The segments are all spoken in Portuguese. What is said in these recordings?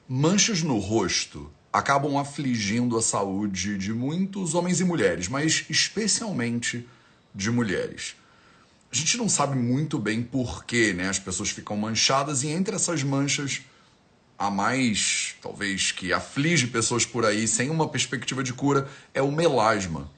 Manchas no rosto acabam afligindo a saúde de muitos homens e mulheres, mas especialmente de mulheres. A gente não sabe muito bem por que, né, as pessoas ficam manchadas, e entre essas manchas, a mais, talvez, que aflige pessoas por aí sem uma perspectiva de cura é o melasma.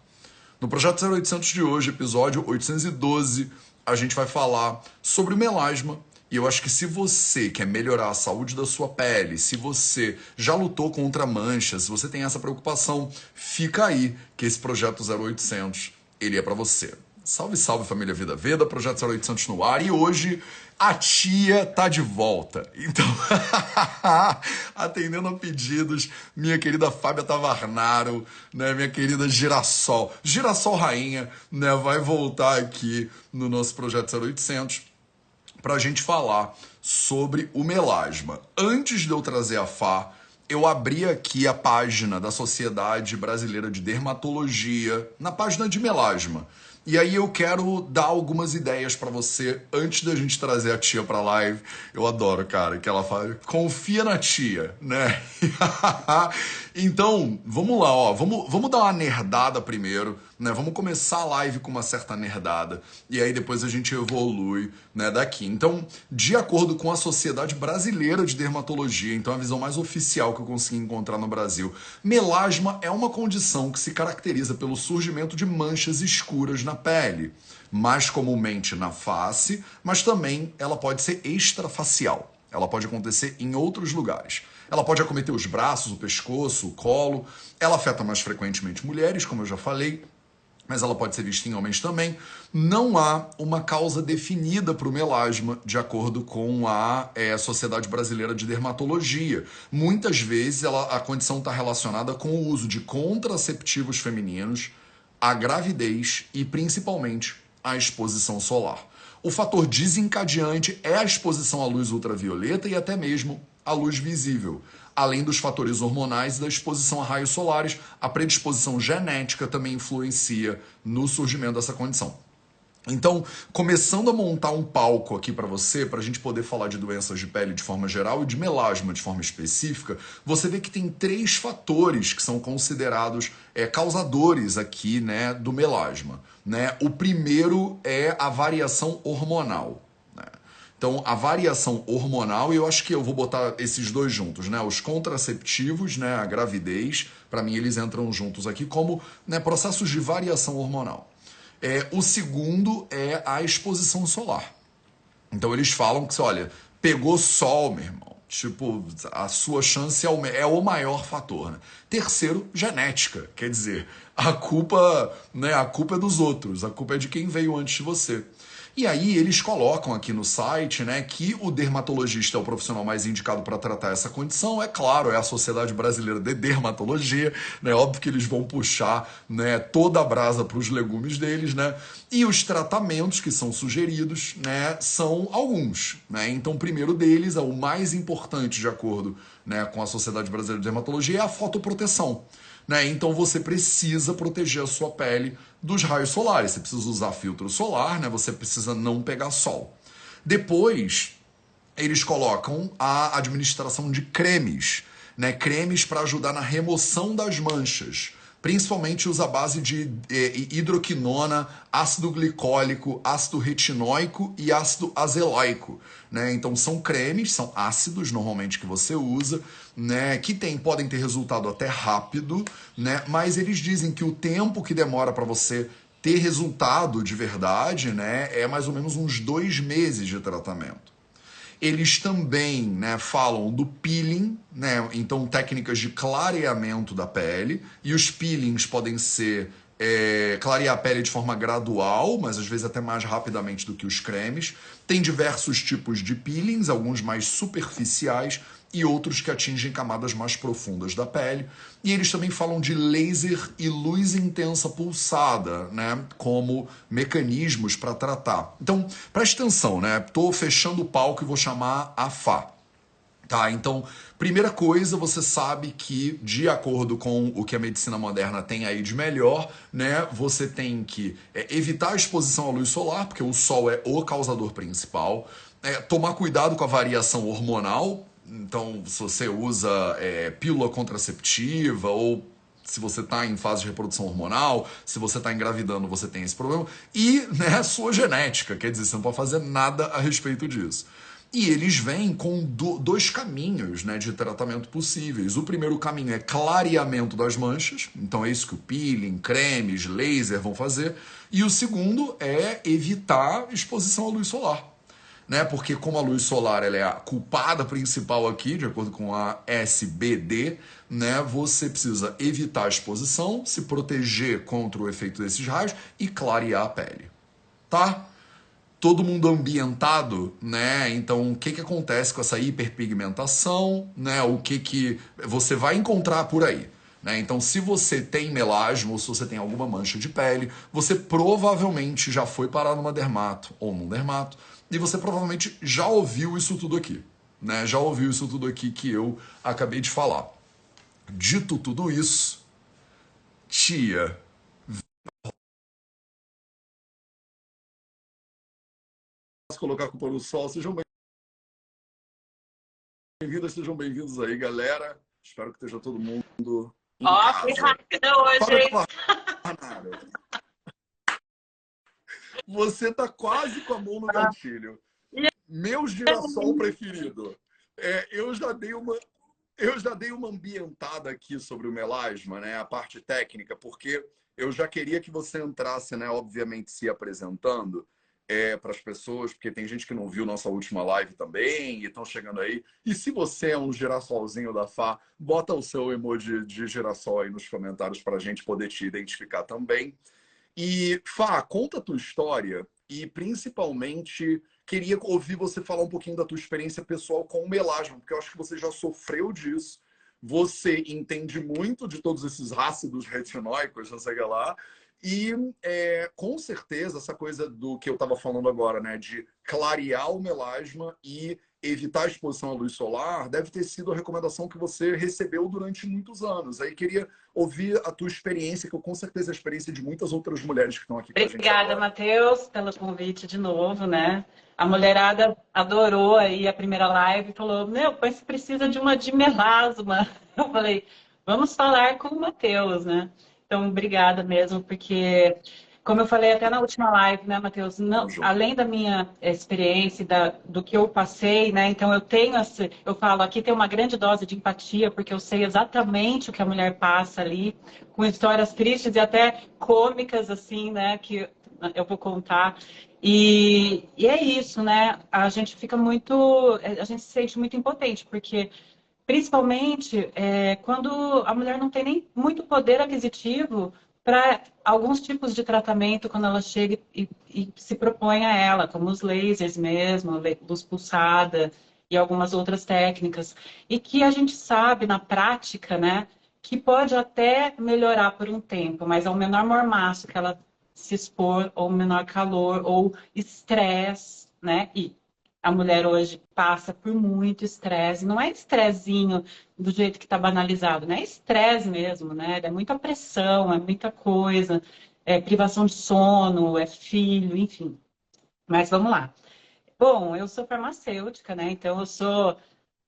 No Projeto 0800 de hoje, episódio 812, a gente vai falar sobre o melasma. E eu acho que se você quer melhorar a saúde da sua pele, se você já lutou contra manchas, se você tem essa preocupação, fica aí que esse Projeto 0800, ele é pra você. Salve, salve família Vida Veda, Projeto 0800 no ar, e hoje a tia tá de volta. Então, atendendo a pedidos, minha querida Fábia Tavarnaro, né, minha querida Girassol, Girassol Rainha, né, vai voltar aqui no nosso Projeto 0800 para a gente falar sobre o melasma. Antes de eu trazer a Fá, eu abri aqui a página da Sociedade Brasileira de Dermatologia, na página de melasma. E aí eu quero dar algumas ideias para você antes da gente trazer a tia pra live. Eu adoro, cara, que ela fala, confia na tia, né? Então, vamos lá, ó, vamos dar uma nerdada primeiro, né? Vamos começar a live com uma certa nerdada e aí depois a gente evolui, né, daqui. Então, de acordo com a Sociedade Brasileira de Dermatologia, então a visão mais oficial que eu consegui encontrar no Brasil, melasma é uma condição que se caracteriza pelo surgimento de manchas escuras na pele, mais comumente na face, mas também ela pode ser extrafacial. Ela pode acontecer em outros lugares. Ela pode acometer os braços, o pescoço, o colo. Ela afeta mais frequentemente mulheres, como eu já falei, mas ela pode ser vista em homens também. Não há uma causa definida para o melasma, de acordo com a Sociedade Brasileira de Dermatologia. Muitas vezes a condição está relacionada com o uso de contraceptivos femininos, a gravidez e, principalmente, a exposição solar. O fator desencadeante é a exposição à luz ultravioleta e até mesmo à luz visível. Além dos fatores hormonais e da exposição a raios solares, a predisposição genética também influencia no surgimento dessa condição. Então, começando a montar um palco aqui para você, para a gente poder falar de doenças de pele de forma geral e de melasma de forma específica, você vê que tem 3 fatores que são considerados causadores aqui, né, do melasma. Né? O primeiro é a variação hormonal. Né? Então, a variação hormonal, e eu acho que eu vou botar esses dois juntos, né? Os contraceptivos, né, a gravidez, para mim eles entram juntos aqui como, né, processos de variação hormonal. O segundo é a exposição solar. Então eles falam que, olha, pegou sol, meu irmão. Tipo, a sua chance é o maior fator. Né? Terceiro, genética. Quer dizer, a culpa é dos outros. A culpa é de quem veio antes de você. E aí eles colocam aqui no site, né, que o dermatologista é o profissional mais indicado para tratar essa condição. É claro, é a Sociedade Brasileira de Dermatologia, né? Óbvio que eles vão puxar, né, toda a brasa para os legumes deles, né? E os tratamentos que são sugeridos, né, são alguns, né? Então, o primeiro deles, é o mais importante de acordo, né, com a Sociedade Brasileira de Dermatologia, é a fotoproteção. Né? Então você precisa proteger a sua pele dos raios solares. Você precisa usar filtro solar, né? Você precisa não pegar sol. Depois, eles colocam a administração de cremes, né? Cremes para ajudar na remoção das manchas. Principalmente usa a base de hidroquinona, ácido glicólico, ácido retinóico e ácido azelaico. Né? Então são cremes, são ácidos normalmente que você usa, né? Que podem ter resultado até rápido, né? Mas eles dizem que o tempo que demora para você ter resultado de verdade, né, é mais ou menos uns 2 meses de tratamento. Eles também, né, falam do peeling, né, então técnicas de clareamento da pele, e os peelings podem ser clarear a pele de forma gradual, mas às vezes até mais rapidamente do que os cremes. Tem diversos tipos de peelings, alguns mais superficiais e outros que atingem camadas mais profundas da pele. E eles também falam de laser e luz intensa pulsada, né, como mecanismos para tratar. Então, preste atenção, né? Tô fechando o palco e vou chamar a Fá. Tá, então, primeira coisa, você sabe que, de acordo com o que a medicina moderna tem aí de melhor, né, você tem que evitar a exposição à luz solar, porque o sol é o causador principal, tomar cuidado com a variação hormonal, Então, se você usa pílula contraceptiva ou se você está em fase de reprodução hormonal, se você está engravidando, você tem esse problema. E, né, sua genética, quer dizer, você não pode fazer nada a respeito disso. E eles vêm com dois caminhos, né, de tratamento possíveis. O primeiro caminho é clareamento das manchas, então é isso que o peeling, cremes, laser vão fazer. E o segundo é evitar exposição à luz solar, né? Porque como a luz solar ela é a culpada principal aqui, de acordo com a SBD, né? Você precisa evitar a exposição, se proteger contra o efeito desses raios e clarear a pele, tá? Todo mundo ambientado, né? Então, o que que acontece com essa hiperpigmentação, né? O que que você vai encontrar por aí, né? Então, se você tem melasma ou se você tem alguma mancha de pele, você provavelmente já foi parar numa dermato ou num dermato e você provavelmente já ouviu isso tudo aqui, né? Já ouviu isso tudo aqui que eu acabei de falar. Dito tudo isso, tia, colocar a culpa no sol, sejam bem-vindos aí, galera. Espero que esteja todo mundo em Ó, fui casa. rápida hoje, Para hein? com a Nara. Você tá quase com a mão no gatilho. Meu girassol preferido. Eu já dei uma ambientada aqui sobre o melasma, né? A parte técnica, porque eu já queria que você entrasse, né? Obviamente se apresentando para as pessoas, porque tem gente que não viu nossa última live também e estão chegando aí. E se você é um girassolzinho da Fá, bota o seu emoji de girassol aí nos comentários para a gente poder te identificar também. E, Fá, conta a tua história e, principalmente, queria ouvir você falar um pouquinho da tua experiência pessoal com o melasma, porque eu acho que você já sofreu disso. Você entende muito de todos esses ácidos retinóicos, não sei o que lá. E, com certeza, essa coisa do que eu estava falando agora, né, de clarear o melasma e evitar a exposição à luz solar, deve ter sido a recomendação que você recebeu durante muitos anos. Aí queria ouvir a tua experiência, que eu com certeza é a experiência de muitas outras mulheres que estão aqui com a gente Obrigada, agora. Matheus, pelo convite de novo, né? A mulherada adorou aí a primeira live e falou, meu, mas precisa de uma de melasma. Eu falei, vamos falar com o Matheus, né? Então, obrigada mesmo, porque, como eu falei até na última live, né, Matheus, Tamo não, junto. além da minha experiência, do que eu passei, né? Então, eu falo, aqui tem uma grande dose de empatia, porque eu sei exatamente o que a mulher passa ali, com histórias tristes e até cômicas, assim, né? Que eu vou contar. E é isso, né? A gente fica muito. A gente se sente muito impotente, porque, principalmente, quando a mulher não tem nem muito poder aquisitivo para alguns tipos de tratamento, quando ela chega e se propõe a ela, como os lasers mesmo, luz pulsada e algumas outras técnicas. E que a gente sabe na prática, né? Que pode até melhorar por um tempo, mas ao menor mormaço que ela se expor, ou menor calor, ou estresse, né? E a mulher hoje passa por muito estresse. Não é estressinho do jeito que está banalizado, né? É estresse mesmo, né? É muita pressão, é muita coisa, é privação de sono, é filho, enfim. Mas vamos lá. Bom, eu sou farmacêutica, né? Então eu sou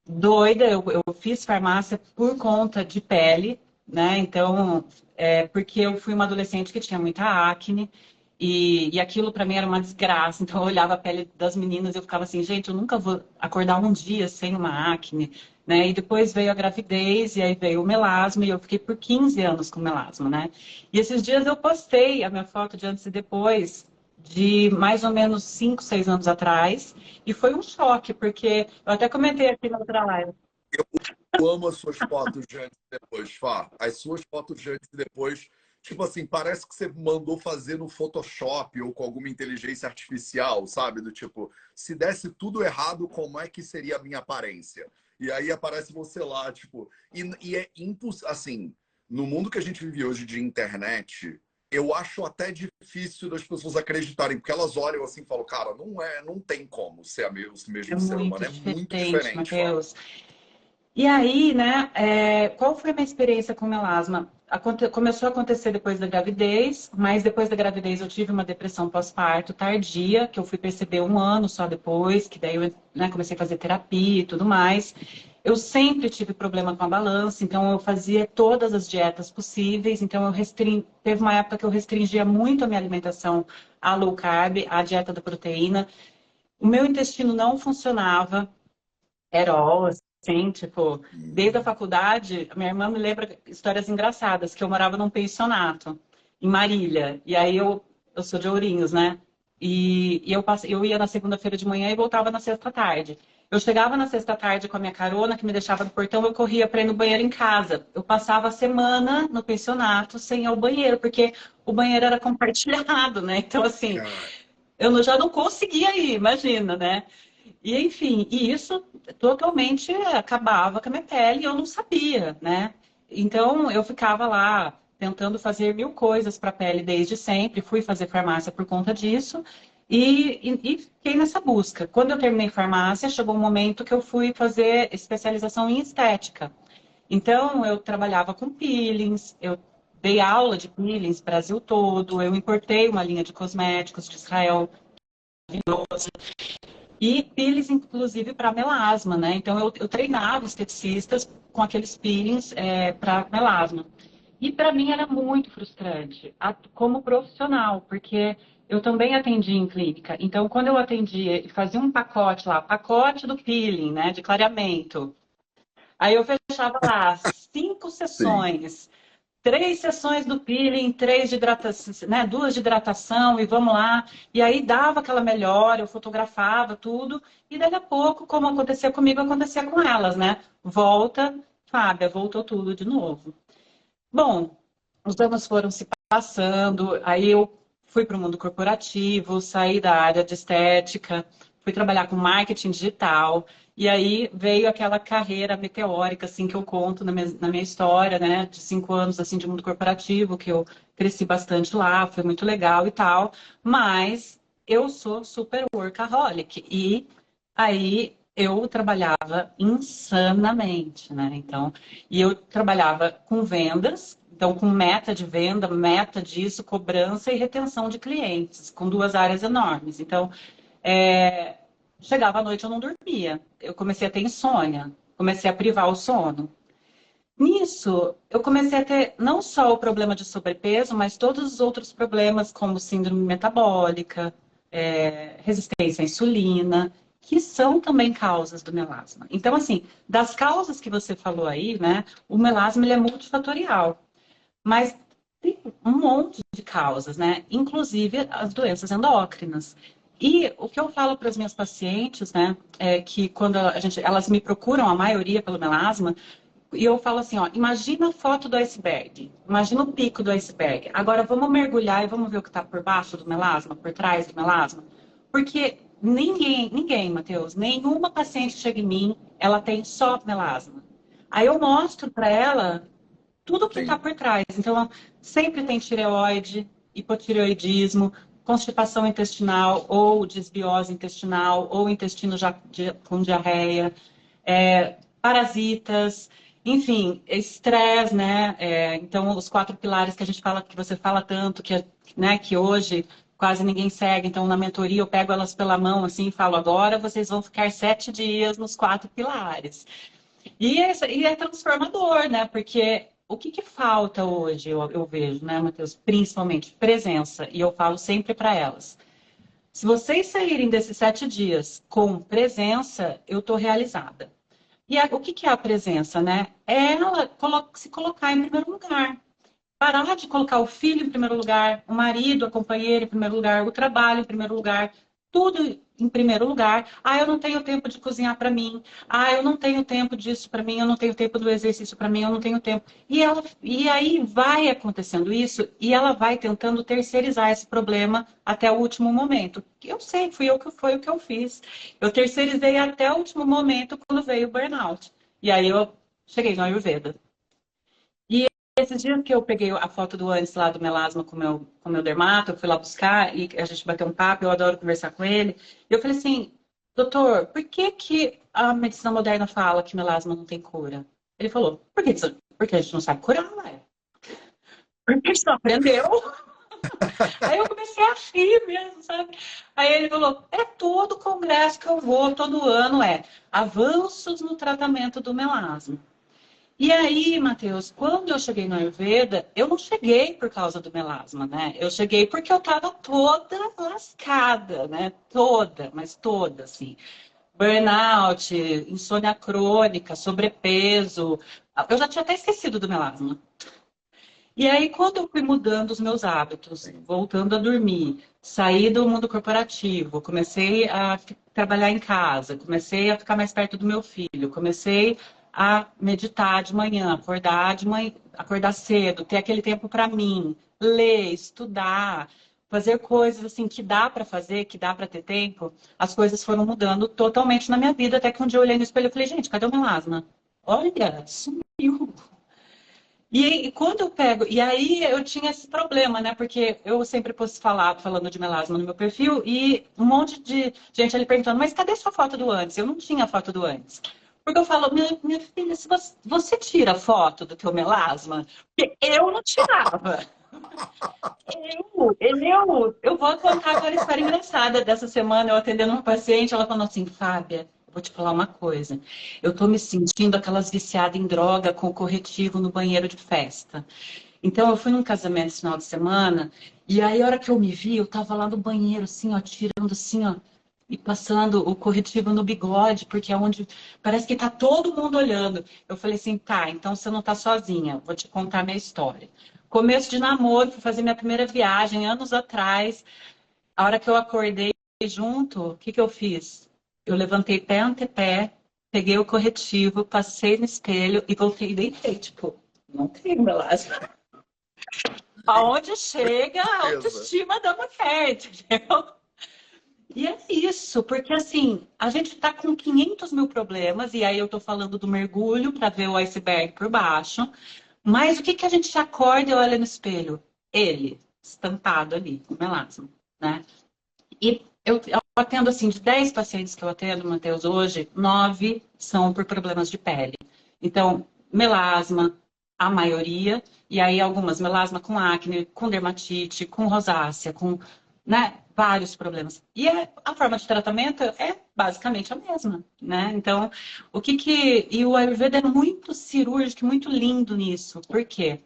doida, eu fiz farmácia por conta de pele, né? Então, porque eu fui uma adolescente que tinha muita acne e aquilo para mim era uma desgraça. Então, eu olhava a pele das meninas e eu ficava assim, gente, eu nunca vou acordar um dia sem uma acne, né? E depois veio a gravidez e aí veio o melasma e eu fiquei por 15 anos com melasma, né? E esses dias eu postei a minha foto de antes e depois de mais ou menos 5, 6 anos atrás. E foi um choque, porque eu até comentei aqui na outra live. Eu amo as suas fotos de antes e depois, Fá. As suas fotos de antes e depois, tipo assim, parece que você mandou fazer no Photoshop ou com alguma inteligência artificial, sabe? Do tipo, se desse tudo errado, como é que seria a minha aparência? E aí aparece você lá, tipo... E é impossível, assim, no mundo que a gente vive hoje de internet, eu acho até difícil das pessoas acreditarem, porque elas olham assim e falam, cara, não tem como ser o É mesmo ser muito humano, é muito diferente, diferente, Fá. Matheus. E aí, né, qual foi a minha experiência com melasma? Começou a acontecer depois da gravidez, mas depois da gravidez eu tive uma depressão pós-parto tardia, que eu fui perceber um ano só depois, que daí eu, né, comecei a fazer terapia e tudo mais. Eu sempre tive problema com a balança, então eu fazia todas as dietas possíveis. Então teve uma época que eu restringia muito a minha alimentação à low carb, à dieta da proteína. O meu intestino não funcionava, era all, assim, tipo, desde a faculdade, a minha irmã me lembra histórias engraçadas, que eu morava num pensionato, em Marília, e aí eu sou de Ourinhos, né? Eu ia na segunda-feira de manhã e voltava na sexta-tarde. Eu chegava na sexta-tarde com a minha carona, que me deixava no portão, eu corria para ir no banheiro em casa. Eu passava a semana no pensionato sem ir ao banheiro, porque o banheiro era compartilhado, né? Então, assim, Cara, já não conseguia ir, imagina, né? E enfim, e isso totalmente acabava com a minha pele e eu não sabia, né? Então eu ficava lá tentando fazer mil coisas para a pele desde sempre, fui fazer farmácia por conta disso e fiquei nessa busca. Quando eu terminei farmácia, chegou um momento que eu fui fazer especialização em estética. Então eu trabalhava com peelings, eu dei aula de peelings Brasil todo, eu importei uma linha de cosméticos de Israel e peelings, inclusive, para melasma, né? Então, eu treinava esteticistas com aqueles peelings para melasma. E para mim era muito frustrante, como profissional, porque eu também atendi em clínica. Então, quando eu atendia e fazia um pacote lá, pacote do peeling, né, de clareamento, aí eu fechava lá 5 sim. sessões. 3 sessões do peeling, 3 de hidratação, né? 2 de hidratação e vamos lá. E aí dava aquela melhora, eu fotografava tudo. E daqui a pouco, como acontecia comigo, acontecia com elas, né? Volta, Fábia, voltou tudo de novo. Bom, os anos foram se passando, aí eu fui para o mundo corporativo, saí da área de estética, fui trabalhar com marketing digital, e aí veio aquela carreira meteórica, assim, que eu conto na minha história, né, de 5 anos, assim, de mundo corporativo, que eu cresci bastante lá, foi muito legal e tal, mas eu sou super workaholic, e aí eu trabalhava insanamente, né, então e eu trabalhava com vendas, então com meta de venda, meta disso, cobrança e retenção de clientes, com 2 áreas enormes. Então, é, chegava à noite eu não dormia. Eu comecei a ter insônia, comecei a privar o sono. Nisso, eu comecei a ter não só o problema de sobrepeso, mas todos os outros problemas, como síndrome metabólica, resistência à insulina, que são também causas do melasma. Então, assim, das causas que você falou aí, né, o melasma ele é multifatorial, mas tem um monte de causas, né, inclusive as doenças endócrinas. E o que eu falo para as minhas pacientes, né, é que quando elas me procuram, a maioria pelo melasma, e eu falo assim, ó, imagina a foto do iceberg, imagina o pico do iceberg. Agora vamos mergulhar e vamos ver o que está por baixo do melasma, por trás do melasma. Porque ninguém, Matheus, nenhuma paciente chega em mim, ela tem só melasma. Aí eu mostro para ela tudo o que está Sim. por trás. Então, sempre tem tireoide, hipotireoidismo, constipação intestinal ou desbiose intestinal ou intestino com diarreia, parasitas, enfim, estresse, né? Então, os 4 pilares que a gente fala, que você fala tanto, né, que hoje quase ninguém segue. Então, na mentoria, eu pego elas pela mão assim e falo: agora vocês vão ficar 7 dias nos 4 pilares. E é transformador, né? Porque o que falta hoje, eu vejo, né, Matheus? Principalmente presença. E eu falo sempre para elas: se vocês saírem desses 7 dias com presença, eu estou realizada. E o que é a presença, né? É ela se colocar em primeiro lugar. Parar de colocar o filho em primeiro lugar, o marido, a companheira em primeiro lugar, o trabalho em primeiro lugar, tudo em primeiro lugar. Ah, eu não tenho tempo de cozinhar para mim. Ah, eu não tenho tempo disso para mim, eu não tenho tempo do exercício para mim, eu não tenho tempo. E aí vai acontecendo isso e ela vai tentando terceirizar esse problema até o último momento. Eu sei, foi o que eu fiz. Eu terceirizei até o último momento quando veio o burnout. E aí eu cheguei no Ayurveda. Esses dias que eu peguei a foto do antes lá do melasma com o meu dermato, eu fui lá buscar e a gente bateu um papo, eu adoro conversar com ele. E eu falei assim, doutor, por que que a medicina moderna fala que melasma não tem cura? Ele falou, porque a gente não sabe curar, né? Porque a gente não aprendeu. Aí eu comecei a rir mesmo, sabe? Aí ele falou, é todo congresso que eu vou, todo ano avanços no tratamento do melasma. E aí, Matheus, quando eu cheguei no Ayurveda, eu não cheguei por causa do melasma, né? Eu cheguei porque eu estava toda lascada, né? Toda, mas toda, assim. Burnout, insônia crônica, sobrepeso. Eu já tinha até esquecido do melasma. E aí, quando eu fui mudando os meus hábitos, voltando a dormir, saí do mundo corporativo, comecei a trabalhar em casa, comecei a ficar mais perto do meu filho, comecei a meditar de manhã, acordar cedo, ter aquele tempo para mim, ler, estudar, fazer coisas assim que dá para fazer, que dá para ter tempo, as coisas foram mudando totalmente na minha vida, até que um dia eu olhei no espelho e falei, gente, cadê o melasma? Olha, sumiu. E quando eu pego, e aí eu tinha esse problema, né? Porque eu sempre falando de melasma no meu perfil e um monte de gente ali perguntando, mas cadê sua foto do antes? Eu não tinha foto do antes. Porque eu falo, minha filha, se você tira foto do teu melasma, porque eu não tirava. Eu vou contar agora a história engraçada dessa semana, eu atendendo uma paciente, ela falou assim, Fábia, eu vou te falar uma coisa. Eu tô me sentindo aquelas viciadas em droga com corretivo no banheiro de festa. Então, eu fui num casamento esse final de semana, e aí, a hora que eu me vi, eu tava lá no banheiro, assim, ó, tirando assim, ó, e passando o corretivo no bigode, porque é onde parece que tá todo mundo olhando. Eu falei assim, tá, então você não tá sozinha, vou te contar minha história. Começo de namoro, fui fazer minha primeira viagem anos atrás. A hora que eu acordei junto, o que que eu fiz? Eu levantei pé ante pé, peguei o corretivo, passei no espelho e voltei e deitei, tipo, não tem melasma. Aonde chega a Beleza. autoestima da mulher, entendeu? E é isso, porque assim, a gente tá com 500 mil problemas, e aí eu tô falando do mergulho para ver o iceberg por baixo, mas o que que a gente acorda e olha no espelho? Ele, estampado ali, com melasma, né? E eu atendo assim, de 10 pacientes que eu atendo, Matheus, hoje, 9 são por problemas de pele. Então, melasma, a maioria, e aí algumas melasma com acne, com dermatite, com rosácea, com, né, vários problemas. E a forma de tratamento é basicamente a mesma, né? Então, e o Ayurveda é muito cirúrgico, muito lindo nisso. Por quê?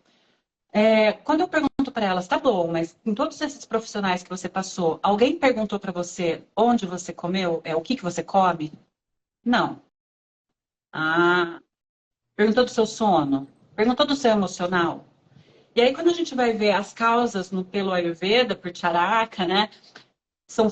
Quando eu pergunto para elas, tá bom, mas em todos esses profissionais que você passou, alguém perguntou para você onde você comeu? O que que você come? Não. Ah, perguntou do seu sono? Perguntou do seu emocional? E aí, quando a gente vai ver as causas pelo Ayurveda, por Charaka, né, são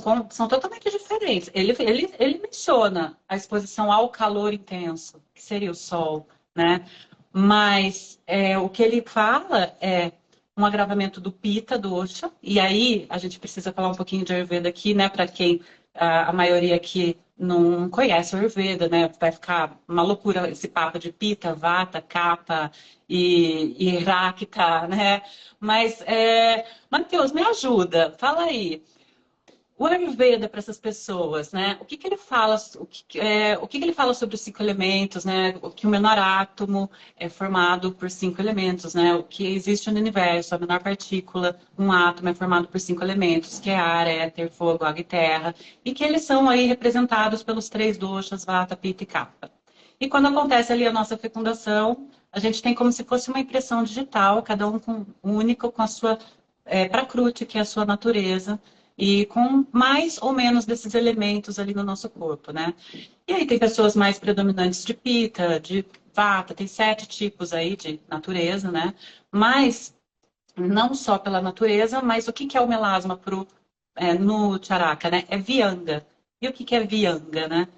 totalmente diferentes. Ele menciona a exposição ao calor intenso, que seria o sol, né? Mas o que ele fala é um agravamento do Pitta dosha, e aí a gente precisa falar um pouquinho de Ayurveda aqui, né? Para quem a maioria aqui não conhece o Ayurveda, né? Vai ficar uma loucura esse papo de Pitta, Vata, Kapha e Rakta, né? Mas, Matheus, me ajuda, fala aí. O Ayurveda para essas pessoas, né? O que que ele fala, o que que ele fala sobre os 5 elementos, né? O que o menor átomo é formado por 5 elementos, né? O que existe no universo, a menor partícula, um átomo é formado por 5 elementos, que é ar, éter, fogo, água e terra, e que eles são aí representados pelos 3 doshas, Vata, Pitta e Kapha. E quando acontece ali a nossa fecundação, a gente tem como se fosse uma impressão digital, cada um único com a sua Prakriti, que é a sua natureza, e com mais ou menos desses elementos ali no nosso corpo, né? E aí tem pessoas mais predominantes de Pitta, de Vata, tem 7 tipos aí de natureza, né? Mas não só pela natureza, mas o que que é o melasma no Charaka, né? É Vyanga. E o que que é Vyanga, né?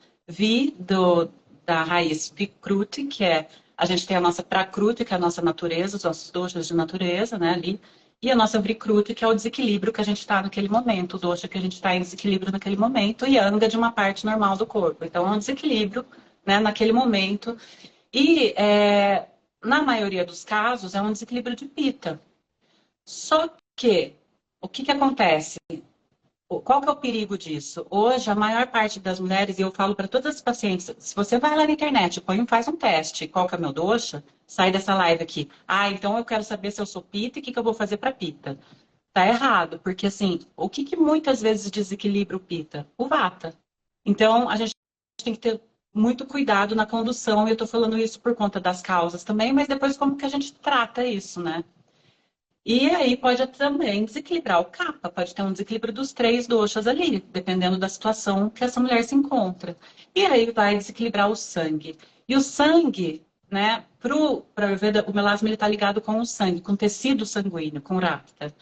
Da raiz Vikruti, que é a gente tem a nossa Prakruti, que é a nossa natureza, os nossos doshas de natureza, né, ali. E a nossa Vikruti, que é o desequilíbrio que a gente está naquele momento, o dosha que a gente está em desequilíbrio naquele momento, e Anga de uma parte normal do corpo. Então, é um desequilíbrio, né, naquele momento. E, na maioria dos casos, é um desequilíbrio de Pitta. Só que, o que que acontece? Qual que é o perigo disso? Hoje, a maior parte das mulheres, e eu falo para todas as pacientes, se você vai lá na internet, faz um teste, qual que é meu dosha, sai dessa live aqui. Ah, então eu quero saber se eu sou pita e o que que eu vou fazer para pita. tá errado, porque assim, o que que muitas vezes desequilibra o pita? O vata. Então, a gente tem que ter muito cuidado na condução, e eu tô falando isso por conta das causas também, mas depois como que a gente trata isso, né? E aí pode também desequilibrar o kapha, pode ter um desequilíbrio dos três doshas ali, dependendo da situação que essa mulher se encontra. E aí vai desequilibrar o sangue. E o sangue, né, para Ayurveda, o melasma está ligado com o sangue, com o tecido sanguíneo, com o racta.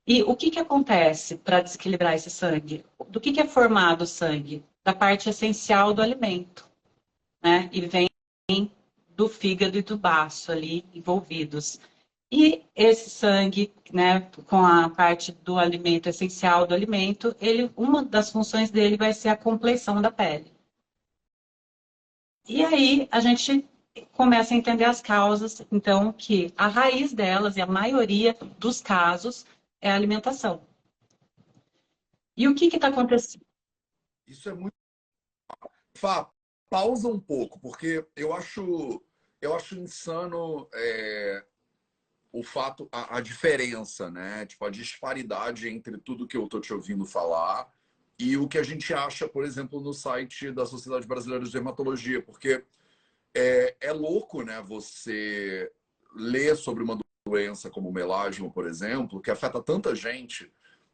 E o que que acontece para desequilibrar esse sangue? Do que é formado o sangue? Da parte essencial do alimento, né? E vem do fígado e do baço ali envolvidos. E esse sangue, né, com a parte do alimento essencial do alimento, ele, uma das funções dele vai ser a compleição da pele. E aí a gente começa a entender as causas, então, que a raiz delas, e a maioria dos casos, é a alimentação. E o que está acontecendo? Isso é muito. Fá, pausa um pouco, porque eu acho insano o fato, a diferença, né? Tipo, a disparidade entre tudo que eu tô te ouvindo falar e o que a gente acha, por exemplo, no site da Sociedade Brasileira de Dermatologia, porque é louco, né? Você ler sobre uma doença como o melasma, por exemplo, que afeta tanta gente,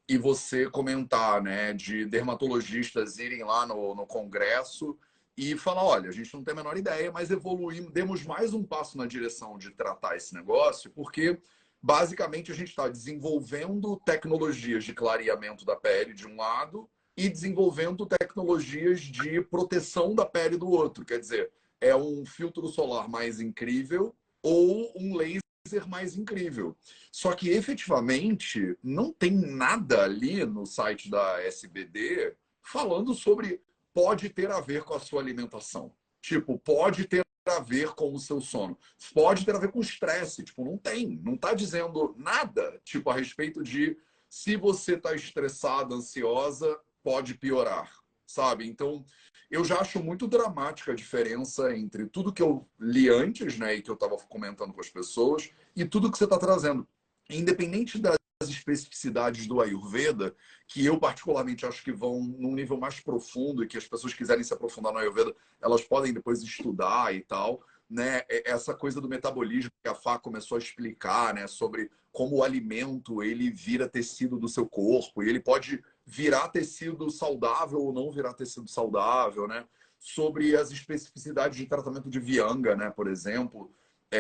e você comentar, né, de dermatologistas irem lá no congresso e falar, olha, a gente não tem a menor ideia, mas evoluímos, demos mais um passo na direção de tratar esse negócio, porque basicamente a gente está desenvolvendo tecnologias de clareamento da pele de um lado e desenvolvendo tecnologias de proteção da pele do outro. Quer dizer, é um filtro solar mais incrível ou um laser mais incrível. Só que efetivamente não tem nada ali no site da SBD falando sobre pode ter a ver com a sua alimentação. Tipo, pode ter a ver com o seu sono. Pode ter a ver com estresse. Tipo, não tem. Não está dizendo nada, tipo, a respeito de se você está estressada, ansiosa, pode piorar, sabe? Então, eu já acho muito dramática a diferença entre tudo que eu li antes, né, e que eu estava comentando com as pessoas, e tudo que você está trazendo. Independente das especificidades do Ayurveda, que eu particularmente acho que vão num nível mais profundo e que as pessoas quiserem se aprofundar no Ayurveda, elas podem depois estudar e tal, né? Essa coisa do metabolismo que a Fá começou a explicar, né, sobre como o alimento ele vira tecido do seu corpo e ele pode virar tecido saudável ou não virar tecido saudável, né? Sobre as especificidades de tratamento de Vianga, né, por exemplo.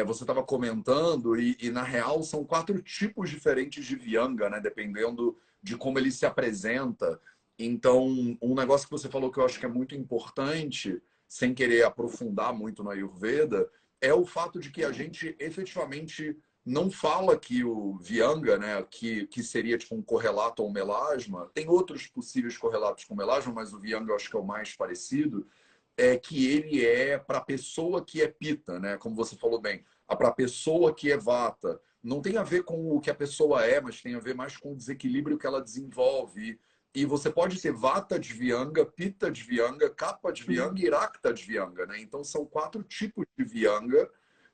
Você estava comentando, e na real são 4 tipos diferentes de Vianga, né? Dependendo de como ele se apresenta. Então, um negócio que você falou que eu acho que é muito importante, sem querer aprofundar muito na Ayurveda, é o fato de que a gente efetivamente não fala que o Vianga, né, que seria tipo um correlato ao melasma, tem outros possíveis correlatos com melasma, mas o Vianga eu acho que é o mais parecido, é que ele é para a pessoa que é pita, né? Como você falou bem, para a pessoa que é vata. Não tem a ver com o que a pessoa é, mas tem a ver mais com o desequilíbrio que ela desenvolve. E você pode ter vata de vianga, pita de vianga, kapha de vianga e rakta de vianga, né? Então são 4 tipos de vianga,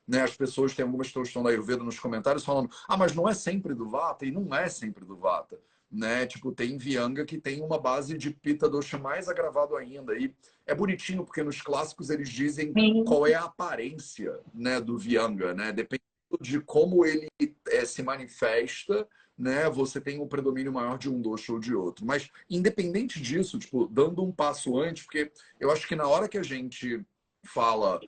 né? As pessoas têm algumas que estão da Ayurveda nos comentários falando, mas não é sempre do vata, e não é sempre do vata, né? Tipo, tem vianga que tem uma base de pita dosha mais agravado ainda. E é bonitinho porque nos clássicos eles dizem Sim. qual é a aparência, né, do Vianga, né? Dependendo de como ele se manifesta, né? Você tem um predomínio maior de um dosha ou de outro. Mas independente disso, tipo, dando um passo antes, porque eu acho que na hora que a gente fala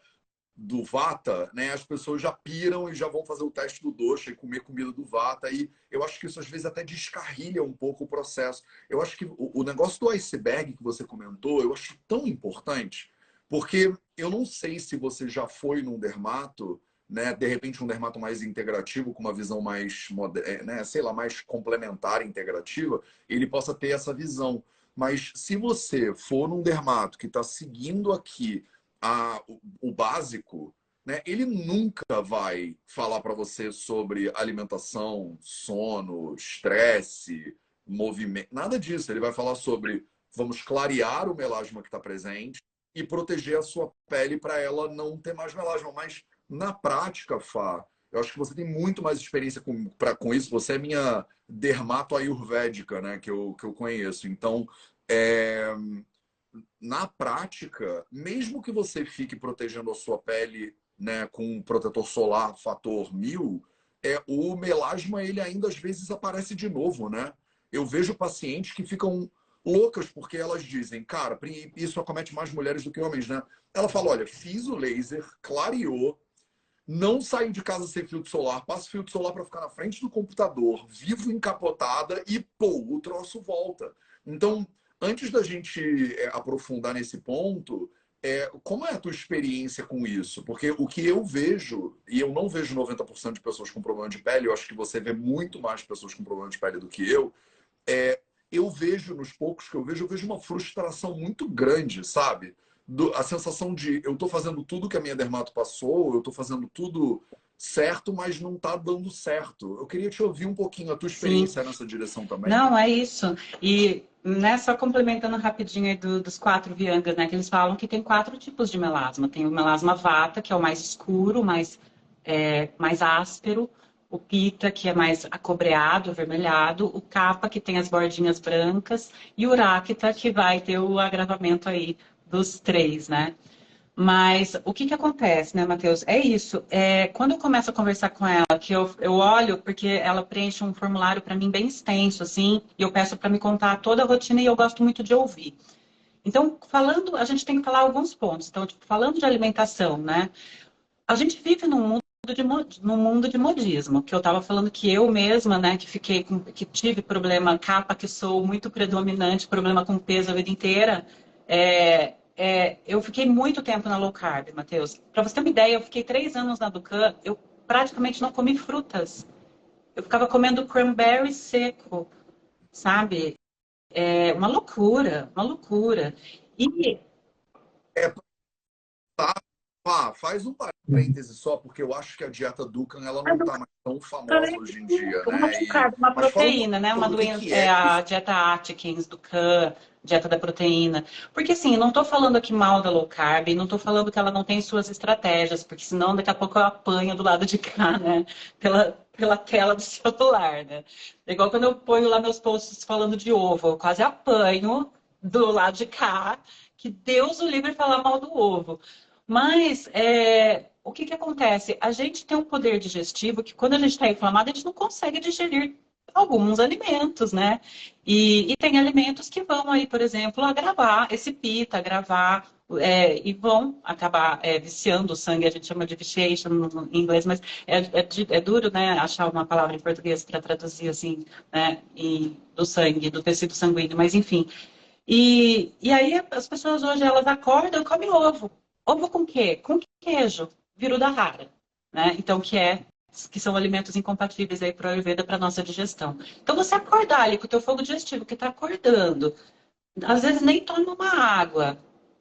do Vata, né, as pessoas já piram e já vão fazer o teste do dosha e comer comida do Vata. E eu acho que isso às vezes até descarrilha um pouco o processo. Eu acho que o negócio do iceberg que você comentou, eu acho tão importante, porque eu não sei se você já foi num dermato, né, de repente um dermato mais integrativo, com uma visão mais, né, sei lá, mais complementar, integrativa, ele possa ter essa visão. Mas se você for num dermato que está seguindo aqui o básico, né, ele nunca vai falar para você sobre alimentação, sono, estresse, movimento, nada disso. Ele vai falar sobre vamos clarear o melasma que está presente e proteger a sua pele para ela não ter mais melasma. Mas na prática, Fá, Eu acho que você tem muito mais experiência com isso. Você é minha dermato ayurvédica, né? Que eu conheço. Então, é, na prática, mesmo que você fique protegendo a sua pele, né, com um protetor solar fator 1000, o melasma ele ainda às vezes aparece de novo, né? Eu vejo pacientes que ficam loucas porque elas dizem, cara, isso acomete mais mulheres do que homens, né? Ela fala, olha, fiz o laser, clareou, não saio de casa sem filtro solar, passo filtro solar para ficar na frente do computador, vivo encapotada e, pô, o troço volta. Então, antes da gente aprofundar nesse ponto, como é a tua experiência com isso? Porque o que eu vejo, e eu não vejo 90% de pessoas com problema de pele, eu acho que você vê muito mais pessoas com problema de pele do que é, eu vejo, nos poucos que eu vejo uma frustração muito grande, sabe? A sensação de eu tô fazendo tudo que a minha dermato passou, eu tô fazendo tudo certo, mas não tá dando certo. Eu queria te ouvir um pouquinho a tua Sim. experiência nessa direção também. Não, é isso. E né, só complementando rapidinho aí dos 4 Vyangas, né? Que eles falam que tem 4 tipos de melasma. Tem o melasma vata, que é o mais escuro, mais áspero. O pita, que é mais acobreado, avermelhado. O kapha, que tem as bordinhas brancas. E o rakta, que vai ter o agravamento aí dos 3, né? Mas o que que acontece, né, Matheus? É isso. Quando eu começo a conversar com ela, que eu olho, porque ela preenche um formulário para mim bem extenso, assim, e eu peço para me contar toda a rotina e eu gosto muito de ouvir. Então, falando, a gente tem que falar alguns pontos. Então, tipo, falando de alimentação, né? A gente vive num mundo de modismo, que eu estava falando que eu mesma, né, que tive problema capa, que sou muito predominante, problema com peso a vida inteira, eu fiquei muito tempo na low carb, Matheus. Para você ter uma ideia, eu fiquei 3 anos na Ducan, eu praticamente não comi frutas. Eu ficava comendo cranberry seco, sabe? É uma loucura, uma loucura. E É, tá, faz um parêntese só, porque eu acho que a dieta Dukan ela não tá mais tão famosa hoje em dia, uma né? uma Mas fala um proteína, né? Uma pouco do doença, que é a isso. dieta Atkins do Can, dieta da proteína. Porque assim, não estou falando aqui mal da low carb, não estou falando que ela não tem suas estratégias, porque senão daqui a pouco eu apanho do lado de cá, né? Pela tela do celular, né? É igual quando eu ponho lá meus posts falando de ovo, eu quase apanho do lado de cá, que Deus o livre falar mal do ovo. Mas o que que acontece? A gente tem um poder digestivo que, quando a gente está inflamado, a gente não consegue digerir alguns alimentos, né? E tem alimentos que vão aí, por exemplo, agravar esse pita, agravar, e vão acabar viciando o sangue. A gente chama de vitiation em inglês, mas é duro, né? Achar uma palavra em português para traduzir assim, né? Do sangue, do tecido sanguíneo, mas enfim. E aí as pessoas hoje elas acordam e comem ovo. Ovo com quê? Com queijo, viruda rara, né? Então que são alimentos incompatíveis aí para a Ayurveda para nossa digestão. Então você acordar ali com o teu fogo digestivo que está acordando, às vezes nem toma uma água,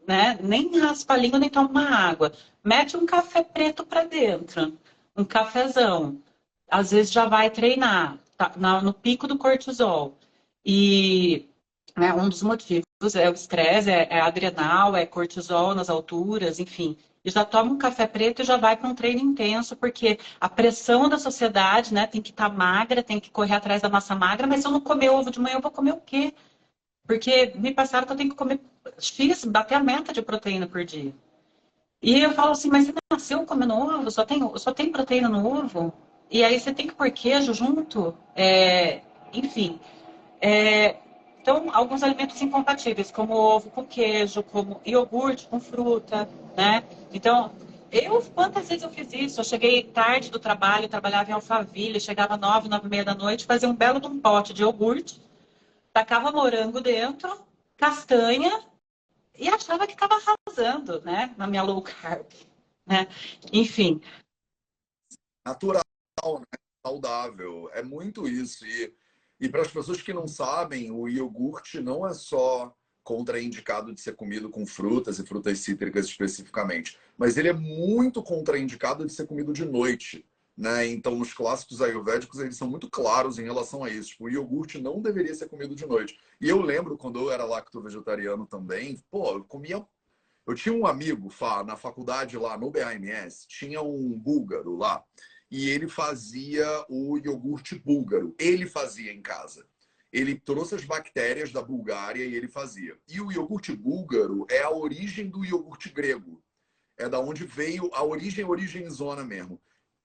né? Nem raspa a língua, nem toma uma água. Mete um café preto para dentro, um cafezão. Às vezes já vai treinar, tá no pico do cortisol. E um dos motivos é o estresse, adrenal, é cortisol nas alturas, enfim. E já toma um café preto e já vai para um treino intenso, porque a pressão da sociedade, né, tem que estar magra, tem que correr atrás da massa magra, mas se eu não comer ovo de manhã, eu vou comer o quê? Porque me passaram que eu tenho que comer X, bater a meta de proteína por dia. E eu falo assim, mas você nasceu comendo ovo? Só tem proteína no ovo? E aí você tem que pôr queijo junto? Enfim. É, então, alguns alimentos incompatíveis, como ovo com queijo, como iogurte com fruta, né? Então, quantas vezes eu fiz isso? Eu cheguei tarde do trabalho, trabalhava em Alphaville, chegava 9, 9h30 da noite, fazia um belo de um pote de iogurte, tacava morango dentro, castanha, e achava que estava arrasando, né? Na minha low carb, né? Enfim, Natural, né? Saudável. É muito isso. E para as pessoas que não sabem, o iogurte não é só contraindicado de ser comido com frutas e frutas cítricas especificamente, mas ele é muito contraindicado de ser comido de noite, né? Então, os clássicos ayurvédicos, eles são muito claros em relação a isso. Tipo, o iogurte não deveria ser comido de noite. E eu lembro quando eu era lacto-vegetariano também, pô, eu comia. Eu tinha um amigo, Fá, na faculdade lá no BAMS, tinha um búlgaro lá. e ele fazia o iogurte búlgaro. Ele fazia em casa. Ele trouxe as bactérias da Bulgária e ele fazia. E o iogurte búlgaro é a origem do iogurte grego. É da onde veio a origem zona mesmo.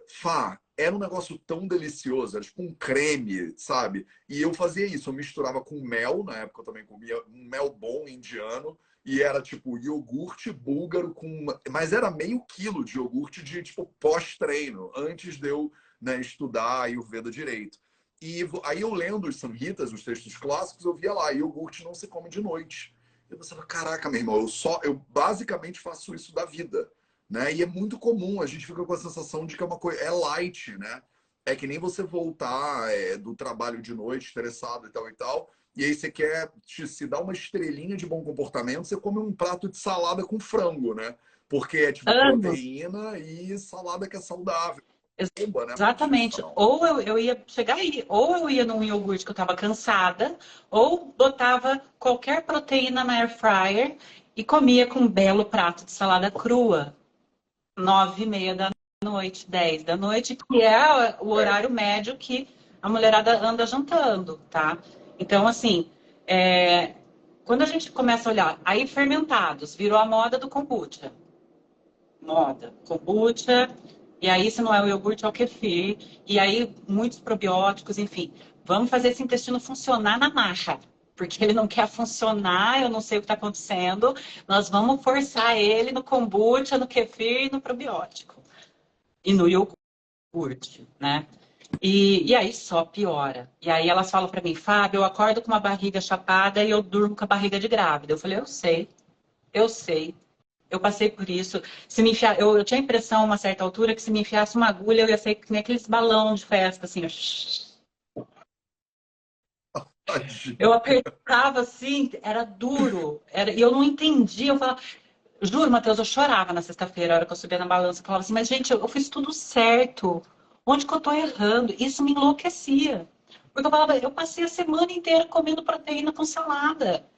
Fá, era um negócio tão delicioso, era tipo um creme, sabe? E eu fazia isso, eu misturava com mel, na época eu também comia um mel bom indiano, e era tipo iogurte búlgaro com. Mas era meio quilo de iogurte de tipo pós-treino, antes de eu, né, estudar Ayurveda direito. E aí eu lendo os Samhitas, os textos clássicos, eu via lá, iogurte não se come de noite. Eu pensava, caraca, meu irmão, eu basicamente faço isso da vida, né? E é muito comum, a gente fica com a sensação de que é uma coisa, é light, né? É que nem você voltar do trabalho de noite, estressado e tal, e aí você quer se dar uma estrelinha de bom comportamento, você come um prato de salada com frango, né? Porque é tipo Anos. proteína e salada que é saudável. Bomba, né? Pra Exatamente. digestão. Ou eu ia chegar aí, ou eu ia num iogurte que eu estava cansada, ou botava qualquer proteína na air fryer e comia com um belo prato de salada crua, 9h30 da noite, 10 da noite, que é o É. horário médio que a mulherada anda jantando, tá? Então, assim, quando a gente começa a olhar, aí fermentados, virou a moda do kombucha. Moda, kombucha, e aí se não é o iogurte, é o kefir, e aí muitos probióticos, enfim. Vamos fazer esse intestino funcionar na marra, porque ele não quer funcionar, eu não sei o que está acontecendo, nós vamos forçar ele no kombucha, no kefir e no probiótico. E no iogurte, né? E aí só piora. E aí elas falam para mim, Fábio, eu acordo com uma barriga chapada e eu durmo com a barriga de grávida. Eu falei, eu sei. Eu passei por isso. Se me enfiar, eu tinha a impressão, a uma certa altura, que se me enfiasse uma agulha, eu ia ser que nem aqueles balão de festa, assim. Eu apertava assim, era duro. E eu não entendia. Eu falava, juro, Matheus, eu chorava na sexta-feira, a hora que eu subia na balança. Eu falava assim, mas gente, eu fiz tudo certo. Onde que eu tô errando? Isso me enlouquecia. Porque eu falava, eu passei a semana inteira comendo proteína com salada.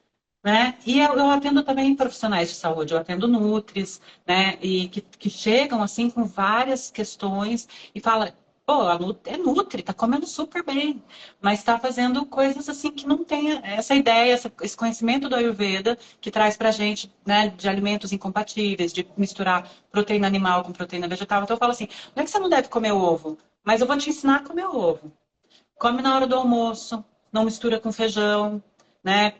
Né? E eu atendo também profissionais de saúde, eu atendo nutris, né? E que chegam assim com várias questões e fala, pô, é nutri, tá comendo super bem, mas está fazendo coisas assim que não tem essa ideia, esse conhecimento do Ayurveda que traz pra gente, né, de alimentos incompatíveis, de misturar proteína animal com proteína vegetal. Então eu falo assim, não é que você não deve comer ovo, mas eu vou te ensinar a comer ovo. Come na hora do almoço, não mistura com feijão, né?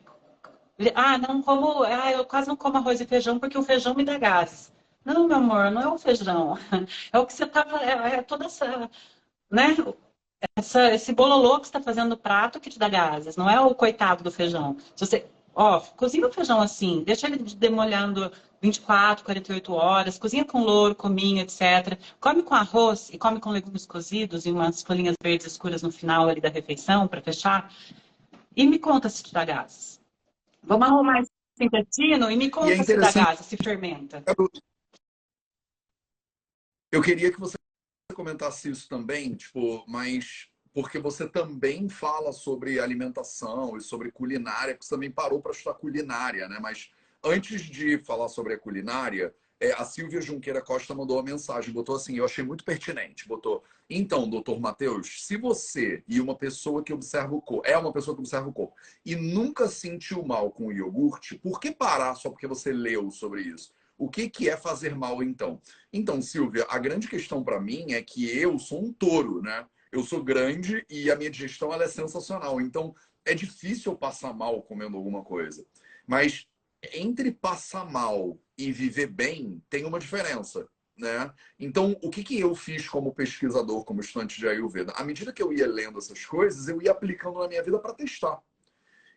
Ah, não como. Ah, eu quase não como arroz e feijão porque o feijão me dá gases. Não, meu amor, não é o feijão. É o que você tá. É toda essa. Né? Esse bololô que você está fazendo no prato que te dá gases. Não é o coitado do feijão. Se você. Ó, cozinha o feijão assim, deixa ele demolhando 24, 48 horas, cozinha com louro, cominho, etc. Come com arroz e come com legumes cozidos e umas folhinhas verdes escuras no final ali da refeição para fechar. E me conta se te dá gases. Vamos arrumar esse intestino e me E é conta se dá interessante, gás, se fermenta. eu queria que você comentasse isso também, tipo, mas porque você também fala sobre alimentação e sobre culinária, que você também parou para estudar culinária, né? Mas antes de falar sobre a culinária, a Silvia Junqueira Costa mandou uma mensagem, botou assim, eu achei muito pertinente, botou, então, doutor Matheus, se você e uma pessoa que observa o corpo, é uma pessoa que observa o corpo, e nunca sentiu mal com o iogurte, por que parar só porque você leu sobre isso? O que, que é fazer mal, então? Então, Silvia, a grande questão para mim é que eu sou um touro, né? Eu sou grande e a minha digestão ela é sensacional. Então, é difícil eu passar mal comendo alguma coisa. Mas entre passar mal e viver bem, tem uma diferença, né? Então, o que, que eu fiz como pesquisador, como estudante de Ayurveda? À medida que eu ia lendo essas coisas, eu ia aplicando na minha vida para testar.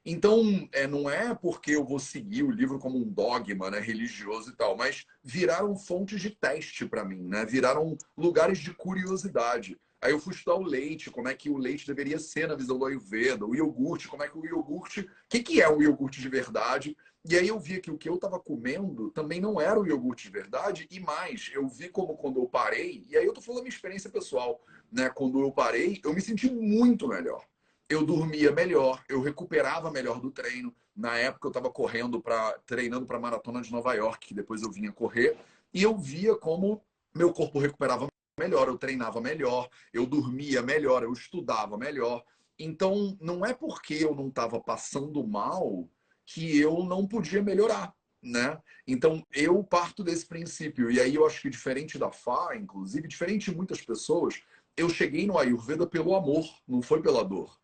Então, não é porque eu vou seguir o livro como um dogma, né, religioso e tal, mas viraram fontes de teste para mim, né? Viraram lugares de curiosidade. Aí eu fui estudar o leite, como é que o leite deveria ser na visão do Ayurveda, o iogurte, como é que o iogurte, o que, que é o iogurte de verdade? E aí eu vi que o que eu estava comendo também não era o iogurte de verdade, e mais, eu vi como quando eu parei, e aí eu tô falando da minha experiência pessoal, né? Quando eu parei, eu me senti muito melhor, eu dormia melhor, eu recuperava melhor do treino. Na época eu estava treinando para a maratona de Nova York, que depois eu vinha correr, e eu via como meu corpo recuperava melhor, eu treinava melhor, eu dormia melhor, eu estudava melhor. Então, não é porque eu não estava passando mal que eu não podia melhorar, né? Então, eu parto desse princípio. E aí eu acho que diferente da Fá, inclusive, diferente de muitas pessoas, eu cheguei no Ayurveda pelo amor, não foi pela dor.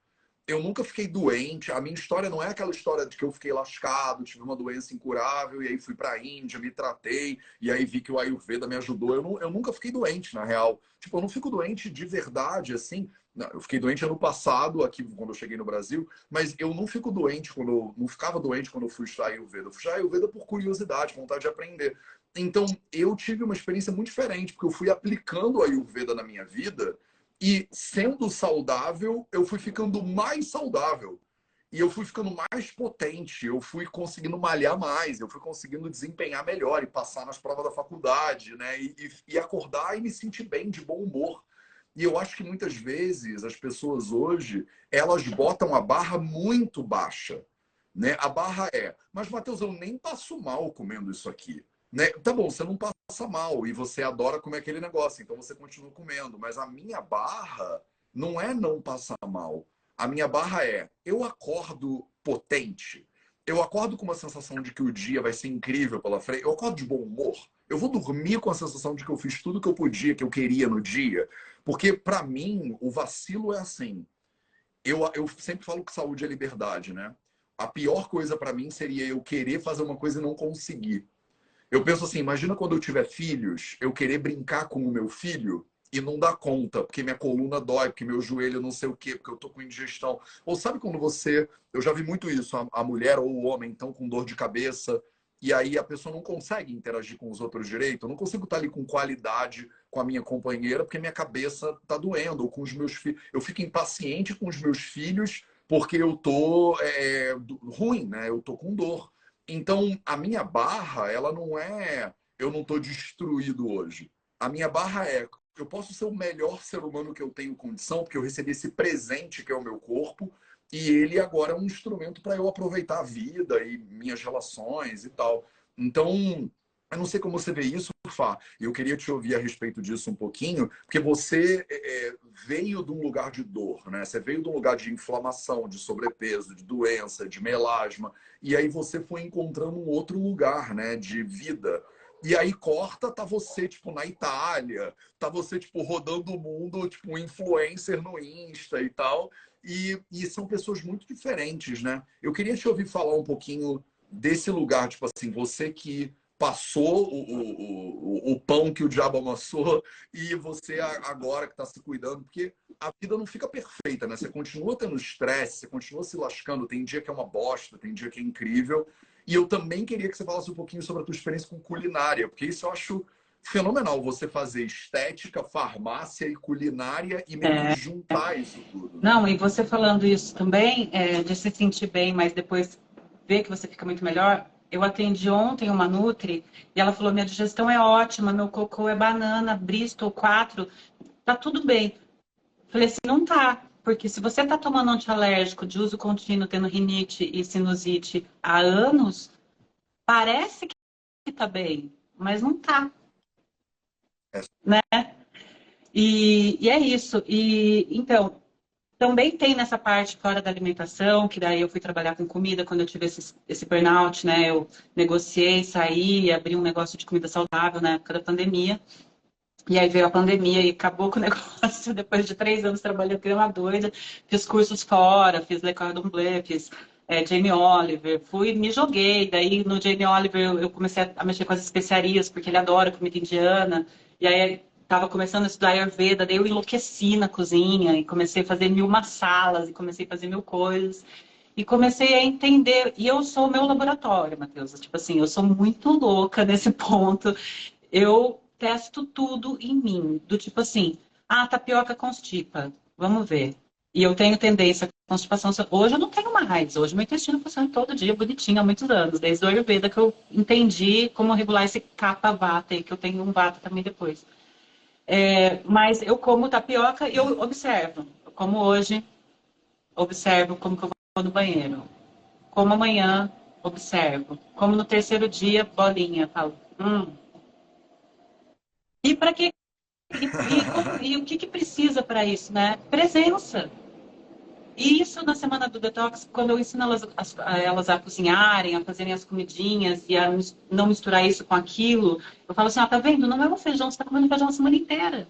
Eu nunca fiquei doente. A minha história não é aquela história de que eu fiquei lascado, tive uma doença incurável e aí fui para a Índia, me tratei e aí vi que o Ayurveda me ajudou. Eu nunca fiquei doente, na real. Tipo, eu não fico doente de verdade, assim. Não, eu fiquei doente ano passado, aqui quando eu cheguei no Brasil, mas eu não fico doente quando eu não ficava doente quando eu fui estudar Ayurveda. Eu fui estudar Ayurveda por curiosidade, vontade de aprender. Então, eu tive uma experiência muito diferente, porque eu fui aplicando a Ayurveda na minha vida e sendo saudável, eu fui ficando mais saudável. E eu fui ficando mais potente, eu fui conseguindo malhar mais, eu fui conseguindo desempenhar melhor e passar nas provas da faculdade, né? E acordar e me sentir bem, de bom humor. E eu acho que muitas vezes as pessoas hoje, elas botam a barra muito baixa, né? A barra é, mas Matheus, eu nem passo mal comendo isso aqui, né? Tá bom, você não passa mal e você adora comer aquele negócio, então você continua comendo, mas a minha barra não é não passar mal. A minha barra é, eu acordo potente. Eu acordo com uma sensação de que o dia vai ser incrível pela frente. Eu acordo de bom humor. Eu vou dormir com a sensação de que eu fiz tudo que eu podia, que eu queria no dia. Porque, para mim, o vacilo é assim. Eu sempre falo que saúde é liberdade, né? A pior coisa para mim seria eu querer fazer uma coisa e não conseguir. Eu penso assim, imagina quando eu tiver filhos, eu querer brincar com o meu filho e não dar conta, porque minha coluna dói, porque meu joelho não sei o quê, porque eu tô com indigestão. Ou sabe quando você, eu já vi muito isso, a mulher ou o homem estão com dor de cabeça, e aí a pessoa não consegue interagir com os outros direito, eu não consigo estar ali com qualidade com a minha companheira, porque minha cabeça tá doendo, ou com os meus filhos. Eu fico impaciente com os meus filhos porque eu tô ruim, né? Eu tô com dor. Então, a minha barra, ela não é eu não estou destruído hoje. A minha barra é eu posso ser o melhor ser humano que eu tenho condição, porque eu recebi esse presente que é o meu corpo, e ele agora é um instrumento para eu aproveitar a vida e minhas relações e tal. Então, eu não sei como você vê isso, Fá, e eu queria te ouvir a respeito disso um pouquinho, porque você veio de um lugar de dor, né? Você veio de um lugar de inflamação, de sobrepeso, de doença, de melasma, e aí você foi encontrando um outro lugar, né, de vida. E aí corta, tá você, tipo, na Itália, tá você, tipo, rodando o mundo, tipo, um influencer no Insta e tal. E são pessoas muito diferentes, né? Eu queria te ouvir falar um pouquinho desse lugar, tipo assim, você que passou o pão que o diabo amassou e você agora que está se cuidando, porque a vida não fica perfeita, né? Você continua tendo estresse, você continua se lascando, tem dia que é uma bosta, tem dia que é incrível. E eu também queria que você falasse um pouquinho sobre a tua experiência com culinária, porque isso eu acho fenomenal, você fazer estética, farmácia e culinária e meio que É, juntar isso tudo, né? não, e você falando isso também, de se sentir bem, mas depois ver que você fica muito melhor. Eu atendi ontem uma Nutri e ela falou: minha digestão é ótima, meu cocô é banana, Bristol 4, tá tudo bem. Falei assim: não tá, porque se você tá tomando antialérgico de uso contínuo, tendo rinite e sinusite há anos, parece que tá bem, mas não tá, É, né? E é isso. E então, também tem nessa parte fora da alimentação, que daí eu fui trabalhar com comida quando eu tive esse burnout, né? Eu negociei, saí, abri um negócio de comida saudável na época da pandemia. E aí veio a pandemia e acabou com o negócio. Depois de 3 anos trabalhando, que uma doida. Fiz cursos fora, fiz Le Cordon Bleu, fiz Jamie Oliver. Fui, me joguei. Daí no Jamie Oliver eu comecei a mexer com as especiarias, porque ele adora comida indiana. E aí estava começando a estudar Ayurveda, daí eu enlouqueci na cozinha e comecei a fazer mil massalas e comecei a fazer mil coisas. E comecei a entender, e eu sou o meu laboratório, Matheus. Tipo assim, eu sou muito louca nesse ponto. Eu testo tudo em mim, do tipo assim, tapioca constipa, vamos ver. E eu tenho tendência à constipação. Hoje eu não tenho mais, hoje meu intestino funciona todo dia, bonitinho, há muitos anos, desde o Ayurveda que eu entendi como regular esse kapha-vata, e que eu tenho um vata também depois. Mas eu como tapioca e eu observo. Eu como hoje, observo como que eu vou no banheiro. Como amanhã, observo. Como no terceiro dia, bolinha. Falo, E para que E o que precisa para isso, né? Presença. E isso na semana do detox, quando eu ensino elas a cozinharem, a fazerem as comidinhas e a não misturar isso com aquilo, eu falo assim, ó, tá vendo? Não é um feijão, você tá comendo feijão a semana inteira.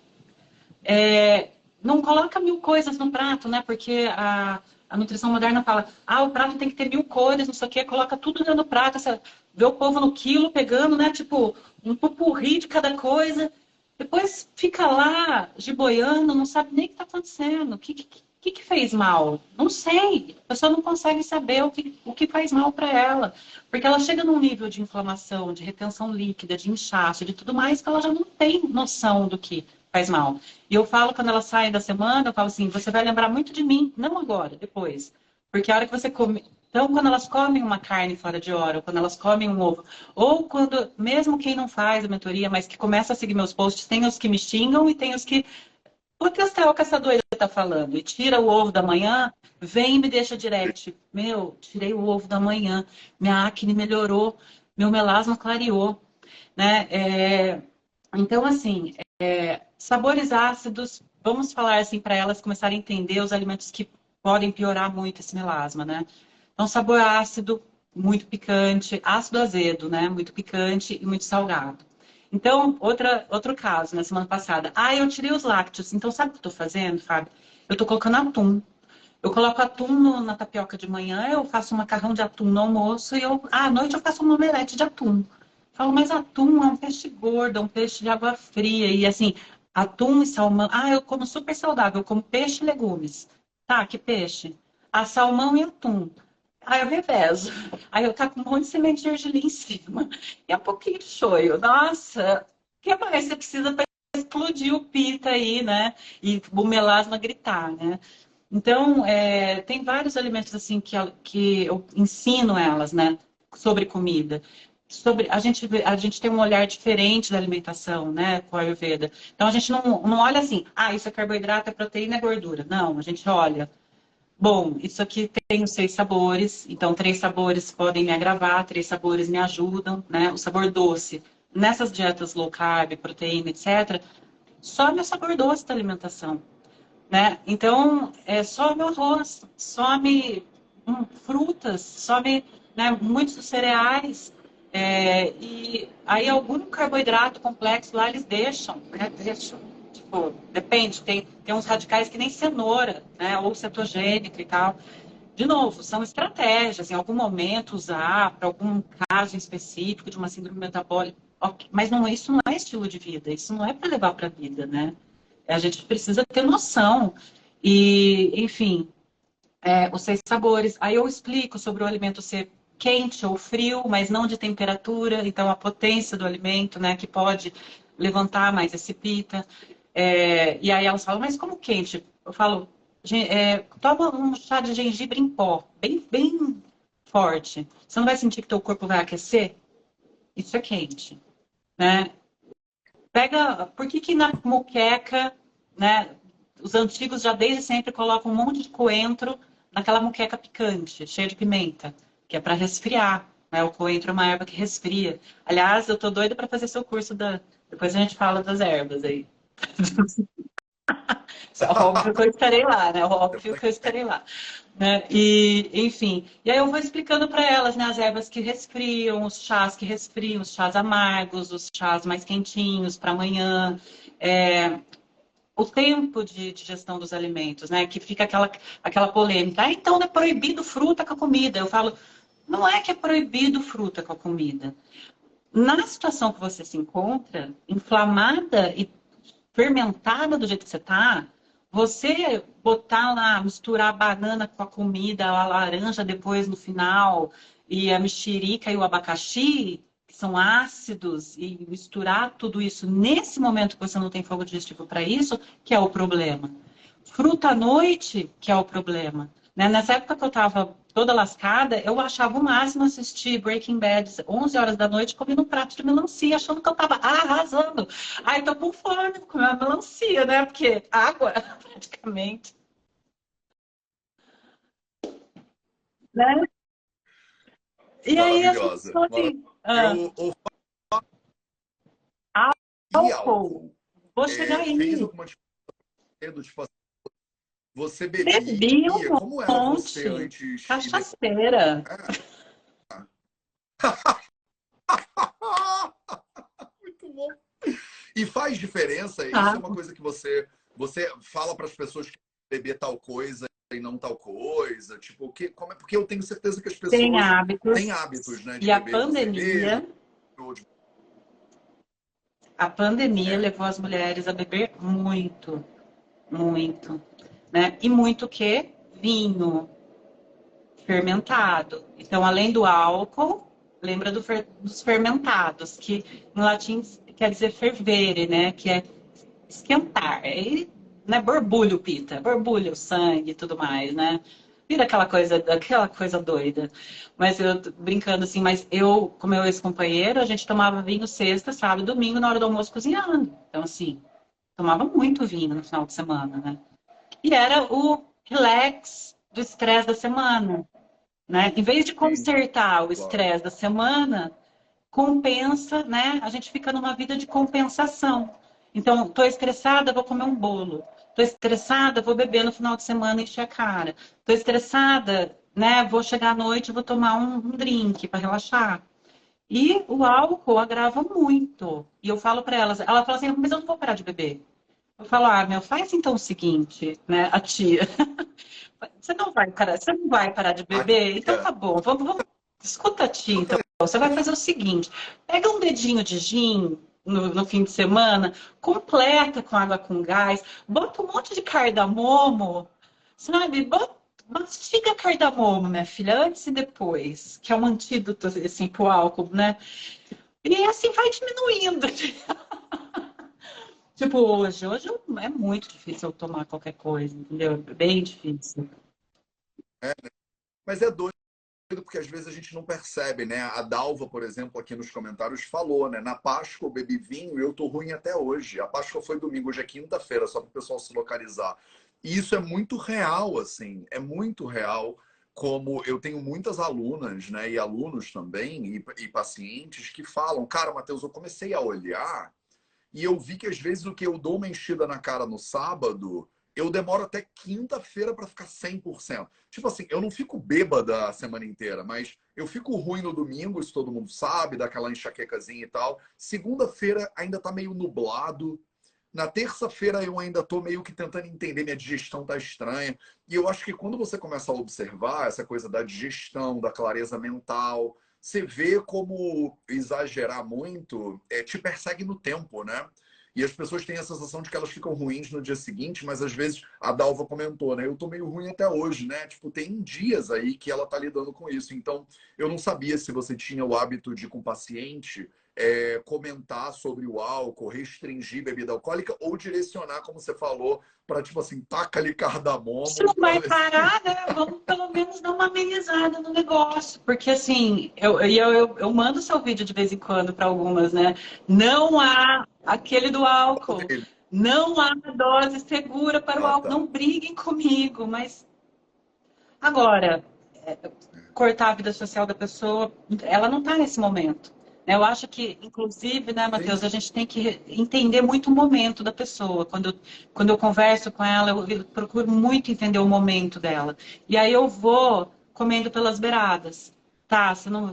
Não coloca 1000 coisas no prato, né? Porque a nutrição moderna fala, o prato tem que ter 1000 cores, não sei o quê, coloca tudo dentro do prato, você vê o povo no quilo pegando, né? Tipo, um pupurri de cada coisa. Depois fica lá, giboiando, não sabe nem o que está acontecendo. O que fez mal? Não sei. A pessoa não consegue saber o que faz mal para ela. Porque ela chega num nível de inflamação, de retenção líquida, de inchaço, de tudo mais, que ela já não tem noção do que faz mal. E eu falo, quando ela sai da semana, eu falo assim, você vai lembrar muito de mim, não agora, depois. Porque a hora que você come... Então, quando elas comem uma carne fora de hora, ou quando elas comem um ovo, ou quando, mesmo quem não faz a mentoria, mas que começa a seguir meus posts, tem os que me xingam e tem os que... O que essa doida tá falando? E tira o ovo da manhã, vem e me deixa direct. Meu, tirei o ovo da manhã, minha acne melhorou, meu melasma clareou, né? Então, assim, sabores ácidos, vamos falar assim para elas começarem a entender os alimentos que podem piorar muito esse melasma, né? Então, sabor ácido, muito picante, ácido azedo, né? Muito picante e muito salgado. Então, outro caso, na semana passada. Eu tirei os lácteos. Então, sabe o que eu tô fazendo, Fábio? Eu tô colocando atum. Eu coloco atum na tapioca de manhã, eu faço um macarrão de atum no almoço e à noite eu faço uma omelete de atum. Falo, mas atum é um peixe gordo, é um peixe de água fria. E assim, atum e salmão. Eu como super saudável, eu como peixe e legumes. Tá, que peixe? Salmão e atum. Aí eu revezo. Aí eu taco um monte de semente de gergelim em cima. E um pouquinho de shoyu. Nossa, o que mais você precisa para explodir o pita aí, né? E o melasma gritar, né? Então, tem vários alimentos assim que eu ensino elas, né? Sobre comida. A gente tem um olhar diferente da alimentação, né, com a Ayurveda. Então a gente não olha assim, isso é carboidrato, é proteína, é gordura. Não, a gente olha, bom, isso aqui tem os 6 sabores, então 3 sabores podem me agravar, 3 sabores me ajudam, né? O sabor doce. Nessas dietas low carb, proteína, etc., some o sabor doce da alimentação, né? Então, some o arroz, some frutas, some, né, muitos cereais, e aí algum carboidrato complexo lá eles deixam, né? Deixam. Tipo, depende, tem uns radicais que nem cenoura, né? Ou cetogênico e tal. De novo, são estratégias, em algum momento usar, para algum caso específico de uma síndrome metabólica, ok. Mas isso não é estilo de vida, isso não é para levar para a vida, né? A gente precisa ter noção. E, enfim, os 6 sabores. Aí eu explico sobre o alimento ser quente ou frio, mas não de temperatura. Então, a potência do alimento, né, que pode levantar mais esse pita. E aí elas falam, mas como quente? Eu falo, toma um chá de gengibre em pó, bem, bem forte. Você não vai sentir que teu corpo vai aquecer? Isso é quente, né? Por que na moqueca, né? Os antigos já desde sempre colocam um monte de coentro naquela moqueca picante, cheia de pimenta, que é para resfriar, né? O coentro é uma erva que resfria. Aliás, eu tô doida para fazer seu curso depois a gente fala das ervas aí. Óbvio que eu estarei lá, né? Óbvio que eu estarei lá. Né? E, enfim, e aí eu vou explicando para elas, né, as ervas que resfriam, os chás que resfriam, os chás amargos, os chás mais quentinhos para amanhã, o tempo de digestão dos alimentos, né? Que fica aquela polêmica. Então é proibido fruta com a comida. Eu falo, não é que é proibido fruta com a comida. Na situação que você se encontra, inflamada e fermentada do jeito que você está, você botar lá, misturar a banana com a comida, a laranja depois no final, e a mexerica e o abacaxi, que são ácidos, e misturar tudo isso nesse momento que você não tem fogo digestivo para isso, que é o problema. Fruta à noite, que é o problema. Né? Nessa época que eu estava toda lascada, eu achava o máximo assistir Breaking Bad 11 horas da noite comendo um prato de melancia, achando que eu estava arrasando. Ai, tô com fome, vou comer uma melancia, né? Porque água, praticamente. Né? E aí as pessoas Maravilhosa. falam assim, Eu, o e álcool, álcool. vou chegar fez aí. alguma diferença, tipo, assim, você Bebi um bebia? Como era você monte. antes e depois? Cachaceira. Muito bom. E faz diferença? Isso é Tá? uma coisa que você fala para as pessoas que beber tal coisa e não tal coisa? Tipo, como é, porque eu tenho certeza que as Tem pessoas têm hábitos. hábitos, né, de E beber com cerveja, ou a pandemia é, levou as mulheres a beber muito, muito, né? E muito o quê? Vinho fermentado. Então, além do álcool, lembra dos fermentados, que em latim quer dizer fervere, né? Que é esquentar. Aí, né, borbulha o pita, borbulha o sangue e tudo mais, né? Vira aquela coisa doida. Mas eu tô brincando assim, mas eu, com meu ex-companheiro, a gente tomava vinho sexta, sábado, domingo, na hora do almoço cozinhando. Então, assim, tomava muito vinho no final de semana, né? E era o relax do estresse da semana, né? Em vez de sim, consertar o claro. estresse da semana, compensa, né? A gente fica numa vida de compensação. Então, estou estressada, vou comer um bolo. Estou estressada, vou beber no final de semana e encher a cara. Estou estressada, né? Vou chegar à noite, vou tomar um drink para relaxar. E o álcool agrava muito. E eu falo para elas, ela fala assim, mas eu não vou parar de beber. Eu falo, ah, meu, faz então o seguinte, né, a tia. Você não vai parar de A beber? Então tia, tá bom, escuta a tia, então. Você vai fazer o seguinte: pega um dedinho de gin no fim de semana, completa com água com gás, bota um monte de cardamomo, sabe? Mastiga cardamomo, minha filha, antes e depois, que é um antídoto assim, pro álcool, né? E assim vai diminuindo. Tipo, hoje é muito difícil eu tomar qualquer coisa, entendeu? É bem difícil. mas é doido porque às vezes a gente não percebe, né? A Dalva, por exemplo, aqui nos comentários falou, né? Na Páscoa eu bebi vinho e eu tô ruim até hoje. A Páscoa foi domingo, hoje é quinta-feira, só para o pessoal se localizar. E isso é muito real, assim, é muito real. Como eu tenho muitas alunas, né, e alunos também, e pacientes que falam, cara, Matheus, eu comecei a olhar e eu vi que às vezes o que eu dou uma enchida na cara no sábado, eu demoro até quinta-feira para ficar 100%. Tipo assim, eu não fico bêbada a semana inteira, mas eu fico ruim no domingo, isso todo mundo sabe, dá aquela enxaquecazinha e tal. Segunda-feira ainda tá meio nublado. Na terça-feira eu ainda tô meio que tentando entender, minha digestão tá estranha. E eu acho que quando você começa a observar essa coisa da digestão, da clareza mental, você vê como exagerar muito te persegue no tempo, né? E as pessoas têm a sensação de que elas ficam ruins no dia seguinte, mas às vezes a Dalva comentou, né? Eu tô meio ruim até hoje, né? Tipo, tem dias aí que ela tá lidando com isso. Então, eu não sabia se você tinha o hábito de, com o paciente, comentar sobre o álcool, restringir bebida alcoólica ou direcionar, como você falou, para tipo assim, taca ali Se cardamomo não para vai ver se. parar, né? Vamos pelo menos dar uma amenizada no negócio. Porque assim, eu mando seu vídeo de vez em quando para algumas, né? Não há aquele do Qual álcool. dele? Não há dose segura para o Ah, álcool. tá. Não briguem comigo, mas agora, cortar a vida social da pessoa, ela não está nesse momento. Eu acho que, inclusive, né, Sim, Matheus, a gente tem que entender muito o momento da pessoa. Quando eu converso com ela, eu procuro muito entender o momento dela. E aí eu vou comendo pelas beiradas. Tá, você não,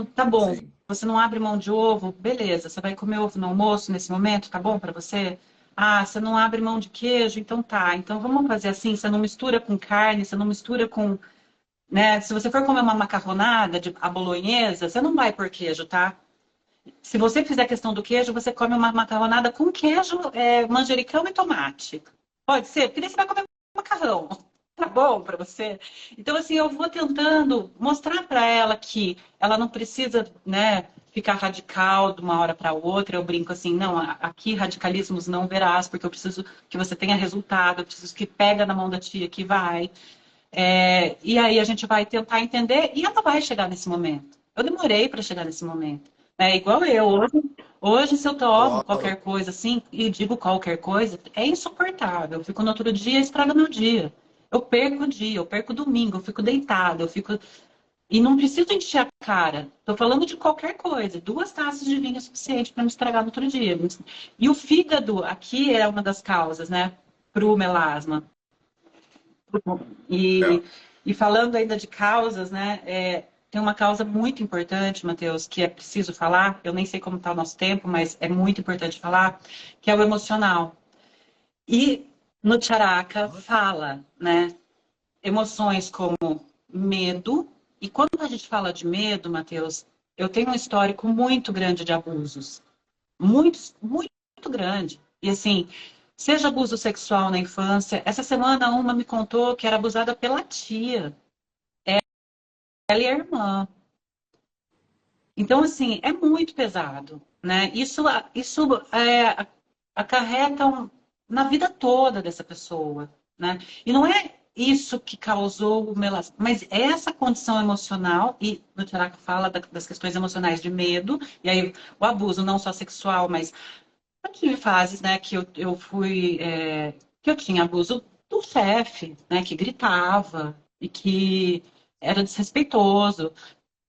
tá bom. sim. Você não abre mão de ovo, beleza. Você vai comer ovo no almoço nesse momento, tá bom para você? Ah, você não abre mão de queijo, então tá. Então vamos fazer assim, você não mistura com carne, você não mistura com, né? Se você for comer uma macarronada de a bolonhesa, você não vai pôr queijo, tá? Se você fizer questão do queijo, você come uma macarronada com queijo, manjericão e tomate. Pode ser, porque daí você vai comer macarrão. Tá bom para você? Então, assim, eu vou tentando mostrar para ela que ela não precisa, né, ficar radical de uma hora para outra. Eu brinco assim, não, aqui radicalismos não verás, porque eu preciso que você tenha resultado, eu preciso que pega na mão da tia que vai. E aí a gente vai tentar entender e ela vai chegar nesse momento. Eu demorei para chegar nesse momento. É igual eu. Hoje, se eu tomo Claro. qualquer coisa assim, e digo qualquer coisa, é insuportável. Eu fico no outro dia e estraga meu dia. Eu perco o dia, eu perco o domingo, eu fico deitada, eu fico. E não preciso encher a cara. Estou falando de qualquer coisa. 2 taças de vinho é suficiente para me estragar no outro dia. E o fígado, aqui é uma das causas, né? Para o melasma. É. E, e falando ainda de causas, né? Tem uma causa muito importante, Matheus, que é preciso falar. Eu nem sei como está o nosso tempo, mas é muito importante falar, que é o emocional. E no Charaka fala, né? Emoções como medo. E quando a gente fala de medo, Matheus, eu tenho um histórico muito grande de abusos. Muito, muito grande. E assim, seja abuso sexual na infância. Essa semana uma me contou que era abusada pela tia. Ela e a irmã. Então, assim, é muito pesado, né? Isso acarreta na vida toda dessa pessoa, né? E não é isso que causou o melasma, mas é essa condição emocional, e no Tiaraca fala das questões emocionais de medo, e aí o abuso não só sexual, mas eu tive fases, né, que eu fui, que eu tinha abuso do chefe, né, que gritava e que era desrespeitoso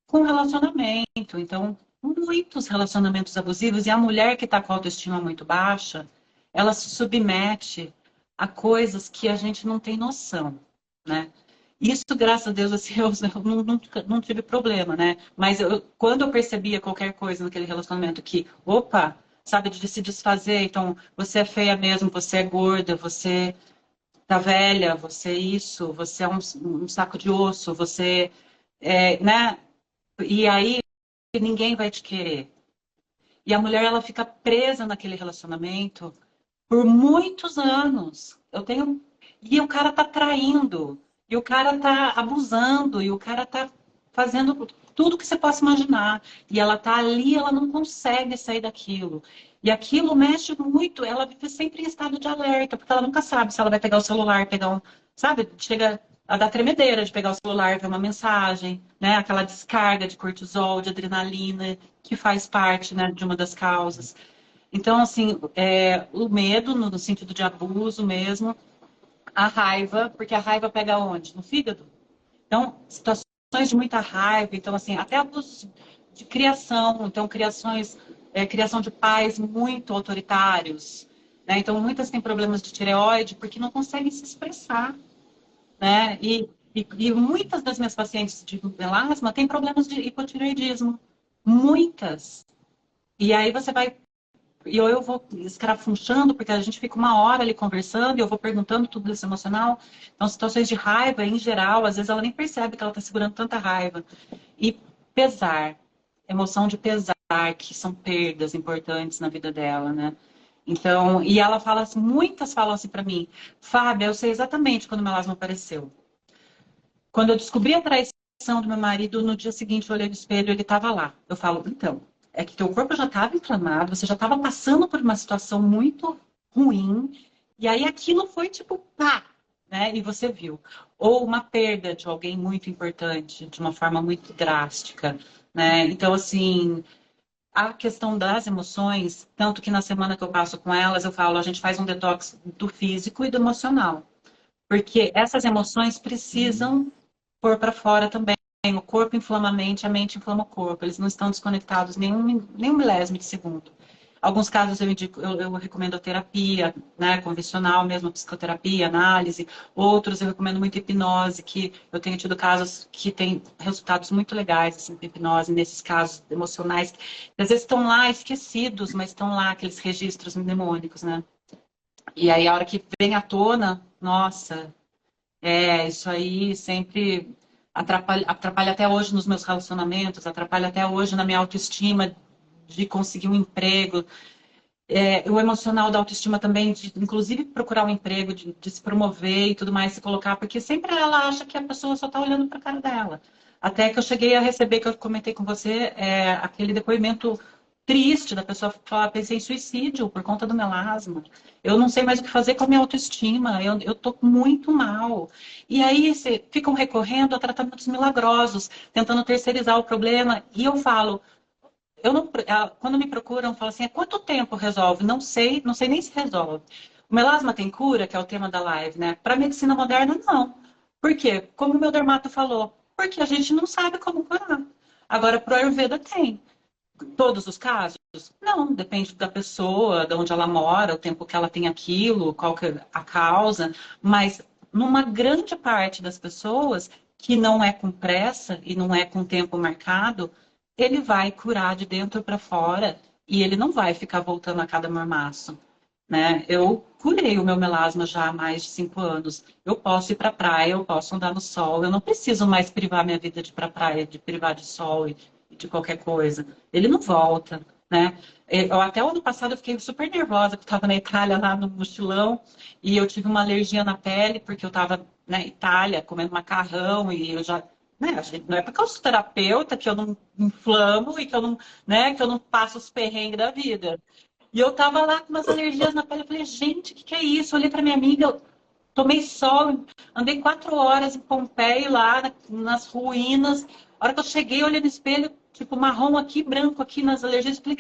com relacionamento. Então, muitos relacionamentos abusivos e a mulher que está com a autoestima muito baixa, ela se submete a coisas que a gente não tem noção, né? Isso, graças a Deus, assim, eu não tive problema, né? Mas quando eu percebia qualquer coisa naquele relacionamento que, opa, sabe, de se desfazer, então, você é feia mesmo, você é gorda, você tá velha, você é isso, você é um saco de osso, você né? E aí ninguém vai te querer. E a mulher ela fica presa naquele relacionamento por muitos anos. E o cara tá traindo, e o cara tá abusando, e o cara tá fazendo tudo que você possa imaginar. E ela tá ali, ela não consegue sair daquilo. E aquilo mexe muito, ela vive sempre em estado de alerta, porque ela nunca sabe se ela vai pegar o celular, sabe? Chega a dar tremedeira de pegar o celular, ver uma mensagem, né? Aquela descarga de cortisol, de adrenalina, que faz parte, né, de uma das causas. Então, assim, o medo, no sentido de abuso mesmo, a raiva, porque a raiva pega onde? No fígado. Então, situações de muita raiva, então, assim, até abusos de criação, então, criação de pais muito autoritários, né? Então, muitas têm problemas de tireoide porque não conseguem se expressar, né? E muitas das minhas pacientes de melasma têm problemas de hipotireoidismo. Muitas. E aí você vai e eu vou escarafunchando, porque a gente fica uma hora ali conversando e eu vou perguntando tudo isso emocional. Então, situações de raiva, em geral, às vezes ela nem percebe que ela está segurando tanta raiva. E pesar, emoção de pesar, que são perdas importantes na vida dela, né? Então, e ela fala assim, muitas falam assim para mim, Fábia, eu sei exatamente quando o melasma apareceu. Quando eu descobri a traição do meu marido, no dia seguinte eu olhei no espelho e ele estava lá. Eu falo, então, é que teu corpo já estava inflamado, você já estava passando por uma situação muito ruim, e aí aquilo foi tipo, pá, né? E você viu. Ou uma perda de alguém muito importante, de uma forma muito drástica, né? Então, assim, a questão das emoções, tanto que na semana que eu passo com elas, eu falo, a gente faz um detox do físico e do emocional. Porque essas emoções precisam pôr para fora também. O corpo inflama a mente inflama o corpo. Eles não estão desconectados nem um milésimo de segundo. Alguns casos eu recomendo a terapia, né, convencional mesmo, psicoterapia, análise. Outros eu recomendo muito hipnose, que eu tenho tido casos que têm resultados muito legais, assim, com hipnose, nesses casos emocionais, que às vezes estão lá esquecidos, mas estão lá aqueles registros mnemônicos, né? E aí a hora que vem à tona, nossa, isso aí sempre atrapalha até hoje nos meus relacionamentos, atrapalha até hoje na minha autoestima de conseguir um emprego. O emocional da autoestima também, de inclusive procurar um emprego, de se promover e tudo mais, se colocar, porque sempre ela acha que a pessoa só está olhando para a cara dela. Até que eu cheguei a receber, que eu comentei com você, aquele depoimento triste da pessoa falar, pensei em suicídio por conta do melasma. Eu não sei mais o que fazer com a minha autoestima, eu tô muito mal. E aí ficam recorrendo a tratamentos milagrosos, tentando terceirizar o problema. E eu falo, quando me procuram, falam assim, há quanto tempo resolve? Não sei, não sei nem se resolve. O melasma tem cura, que é o tema da live, né? Para medicina moderna, não. Por quê? Como o meu dermato falou, porque a gente não sabe como curar. Agora, pro Ayurveda tem. Todos os casos? Não, depende da pessoa, de onde ela mora, o tempo que ela tem aquilo, qual que é a causa, mas numa grande parte das pessoas que não é com pressa e não é com tempo marcado, ele vai curar de dentro para fora e ele não vai ficar voltando a cada mormaço, né? Eu curei o meu melasma já há mais de 5 anos. Eu posso ir para a praia, eu posso andar no sol, eu não preciso mais privar minha vida de ir para a praia, de privar de sol e de qualquer coisa. Ele não volta, né? Eu, até o ano passado eu fiquei super nervosa, porque eu estava na Itália lá no mochilão e eu tive uma alergia na pele porque eu estava na Itália comendo macarrão e eu já, né, a gente, não é porque eu sou terapeuta que eu não inflamo e que eu não, né, que eu não passo os perrengues da vida. E eu tava lá com umas alergias na pele. Eu falei, gente, o que que é isso? Eu olhei pra minha amiga, eu tomei sol, andei 4 horas em Pompeii lá, nas ruínas. A hora que eu cheguei, eu olhei no espelho, tipo, marrom aqui, branco aqui nas alergias. Eu falei,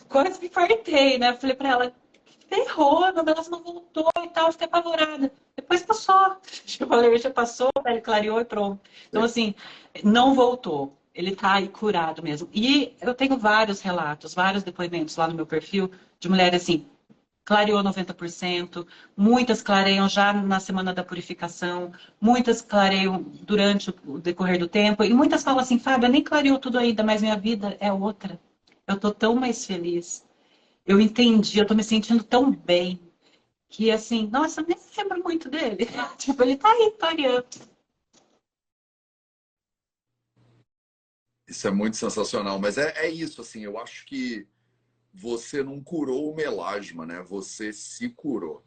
quase me fartei, né? Eu falei pra ela, ferrou, meu melasma não voltou e tal, eu fiquei apavorada. Depois passou. Tipo, a alergia passou, a pele clareou e pronto. Então, assim, não voltou. Ele tá aí curado mesmo. E eu tenho vários relatos, vários depoimentos lá no meu perfil de mulheres assim, clareou 90%, muitas clareiam já na semana da purificação, muitas clareiam durante o decorrer do tempo, e muitas falam assim, Fábio, nem clareou tudo ainda, mas minha vida é outra. Eu tô tão mais feliz. Eu entendi, eu tô me sentindo tão bem que assim, nossa, eu nem lembro muito dele. Tipo, ele tá aí, clareando. Isso é muito sensacional, mas é isso, assim, eu acho que você não curou o melasma, né? Você se curou.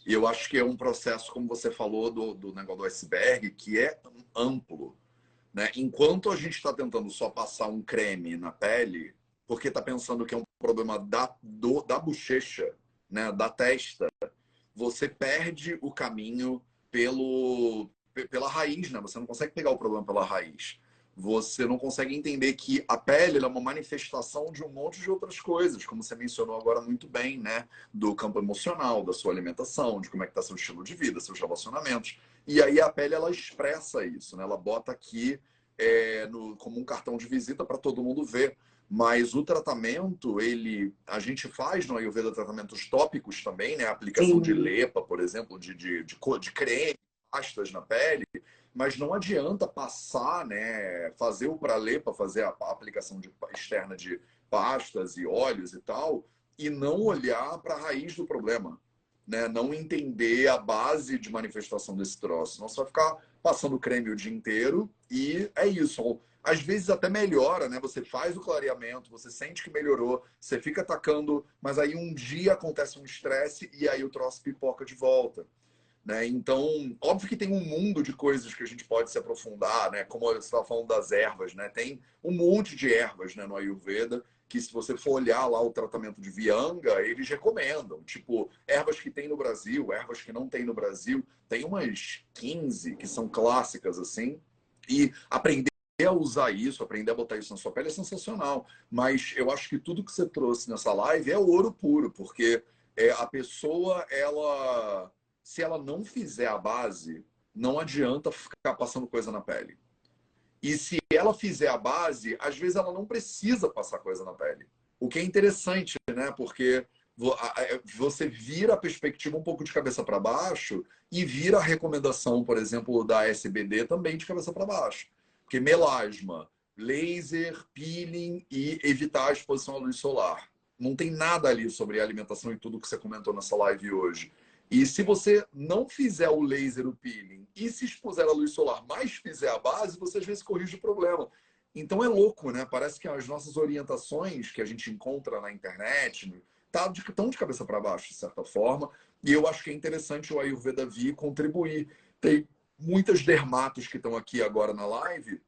E eu acho que é um processo, como você falou, do negócio do iceberg, que é amplo, né? Enquanto a gente está tentando só passar um creme na pele, porque está pensando que é um problema da bochecha, né? Da testa, você perde o caminho pela raiz, né? Você não consegue pegar o problema pela raiz. Você não consegue entender que a pele é uma manifestação de um monte de outras coisas, como você mencionou agora muito bem, né? Do campo emocional, da sua alimentação, de como é que está seu estilo de vida, seus relacionamentos. E aí a pele, ela expressa isso, né? Ela bota aqui como um cartão de visita para todo mundo ver. Mas o tratamento, a gente faz no Ayurveda tratamentos tópicos também, né? A aplicação de Sim, lepa, por exemplo, de creme, pastas na pele, mas não adianta passar, né? Fazer o para-lepa, fazer a aplicação externa de pastas e óleos e tal, e não olhar para a raiz do problema, né? Não entender a base de manifestação desse troço. Senão você vai ficar passando creme o dia inteiro e é isso. Às vezes até melhora, né? Você faz o clareamento, você sente que melhorou, você fica atacando, mas aí um dia acontece um estresse e aí o troço pipoca de volta, né? Então, óbvio que tem um mundo de coisas que a gente pode se aprofundar, né? Como você estava falando das ervas, né? Tem um monte de ervas, né, no Ayurveda, que se você for olhar lá o tratamento de Vianga, eles recomendam. Tipo, ervas que tem no Brasil, ervas que não tem no Brasil. Tem umas 15 que são clássicas, assim. E aprender a usar isso, aprender a botar isso na sua pele é sensacional. Mas eu acho que tudo que você trouxe nessa live é ouro puro, porque a pessoa, se ela não fizer a base, não adianta ficar passando coisa na pele. E se ela fizer a base, às vezes ela não precisa passar coisa na pele. O que é interessante, né? Porque você vira a perspectiva um pouco de cabeça para baixo e vira a recomendação, por exemplo, da SBD também de cabeça para baixo. Porque melasma, laser, peeling e evitar a exposição à luz solar. Não tem nada ali sobre alimentação e tudo que você comentou nessa live hoje. E se você não fizer o laser, o peeling, e se expuser à luz solar, mas fizer a base, você às vezes corrige o problema. Então é louco, né? Parece que as nossas orientações que a gente encontra na internet estão de cabeça para baixo, de certa forma. E eu acho que é interessante o Ayurveda vir contribuir. Tem muitas dermatos que estão aqui agora na live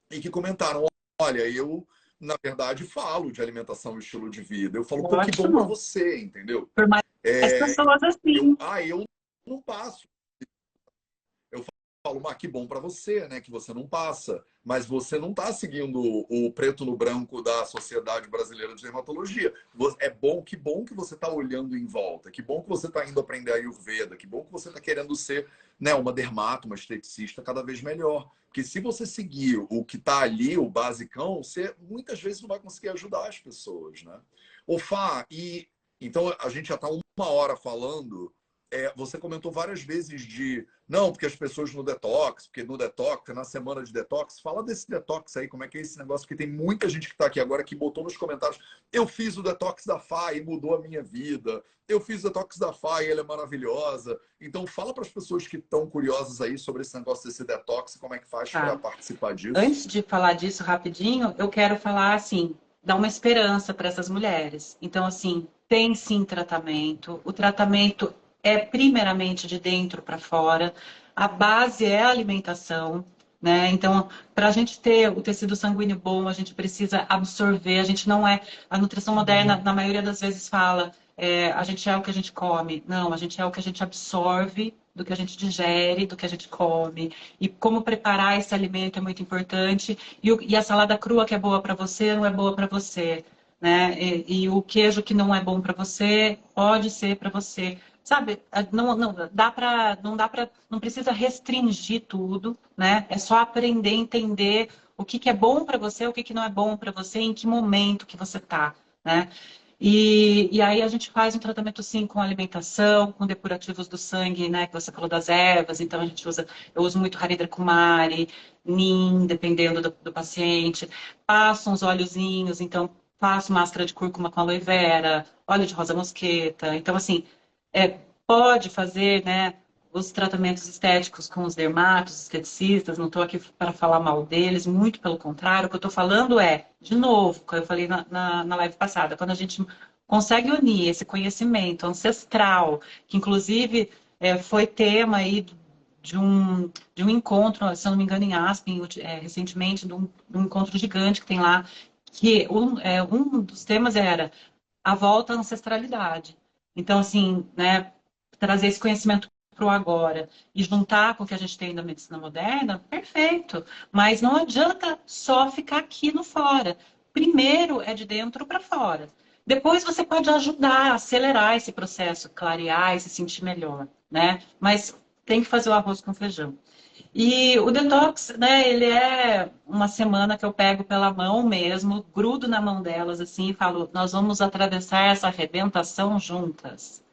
e que comentaram: olha, eu, na verdade, falo de alimentação e estilo de vida. Eu falo, pô, que bom para ótimo. você, entendeu? Por mais É, pessoas assim. eu não passo. Eu falo, que bom para você, né? Que você não passa. Mas você não está seguindo o preto no branco da Sociedade Brasileira de Dermatologia. É bom, que bom que você está olhando em volta, que bom que você está indo aprender a Ayurveda, que bom que você está querendo ser, né, uma dermato, uma esteticista cada vez melhor. Porque se você seguir o que está ali, o basicão, você muitas vezes não vai conseguir ajudar as pessoas, né? Ô, Fá, e então a gente já está 1 hora falando. Você comentou várias vezes de não, porque as pessoas no detox, porque no detox, na semana de detox, fala desse detox aí, como é que é esse negócio, porque tem muita gente que está aqui agora que botou nos comentários, eu fiz o detox da FA e mudou a minha vida, eu fiz o detox da FA e ela é maravilhosa. Então fala para as pessoas que estão curiosas aí sobre esse negócio desse detox, como é que faz para participar disso. Antes de falar disso rapidinho, eu quero falar assim, dar uma esperança para essas mulheres. Então, assim, tem sim tratamento, o tratamento é primeiramente de dentro para fora, a base é a alimentação, né? Então, para a gente ter o tecido sanguíneo bom, a gente precisa absorver, a gente não é... A nutrição moderna, na maioria das vezes, fala, a gente é o que a gente come. Não, a gente é o que a gente absorve, do que a gente digere, do que a gente come. E como preparar esse alimento é muito importante. E a salada crua que é boa para você, não é boa para você, né? E o queijo que não é bom para você, pode ser para você. Sabe, não precisa restringir tudo, né? É só aprender a entender o que é bom para você, o que não é bom para você, em que momento que você tá, né? E aí a gente faz um tratamento sim com alimentação, com depurativos do sangue, né? Que você falou das ervas, então eu uso muito Haridra Kumari, Neem, dependendo do paciente, passo uns óleozinhos, então faço máscara de cúrcuma com aloe vera, óleo de rosa mosqueta, então assim pode fazer, né, os tratamentos estéticos com os dermatos, esteticistas, não estou aqui para falar mal deles, muito pelo contrário, o que eu estou falando de novo, como eu falei na live passada, quando a gente consegue unir esse conhecimento ancestral, que inclusive foi tema aí de um encontro, se eu não me engano, em Aspen, recentemente, de um encontro gigante que tem lá, que um dos temas era a volta à ancestralidade. Então, assim, né, trazer esse conhecimento para o agora e juntar com o que a gente tem da medicina moderna, perfeito. Mas não adianta só ficar aqui no fora. Primeiro é de dentro para fora. Depois você pode ajudar a acelerar esse processo, clarear e se sentir melhor, né? Mas tem que fazer o arroz com feijão. E o detox, né, ele é uma semana que eu pego pela mão mesmo, grudo na mão delas assim e falo, nós vamos atravessar essa arrebentação juntas.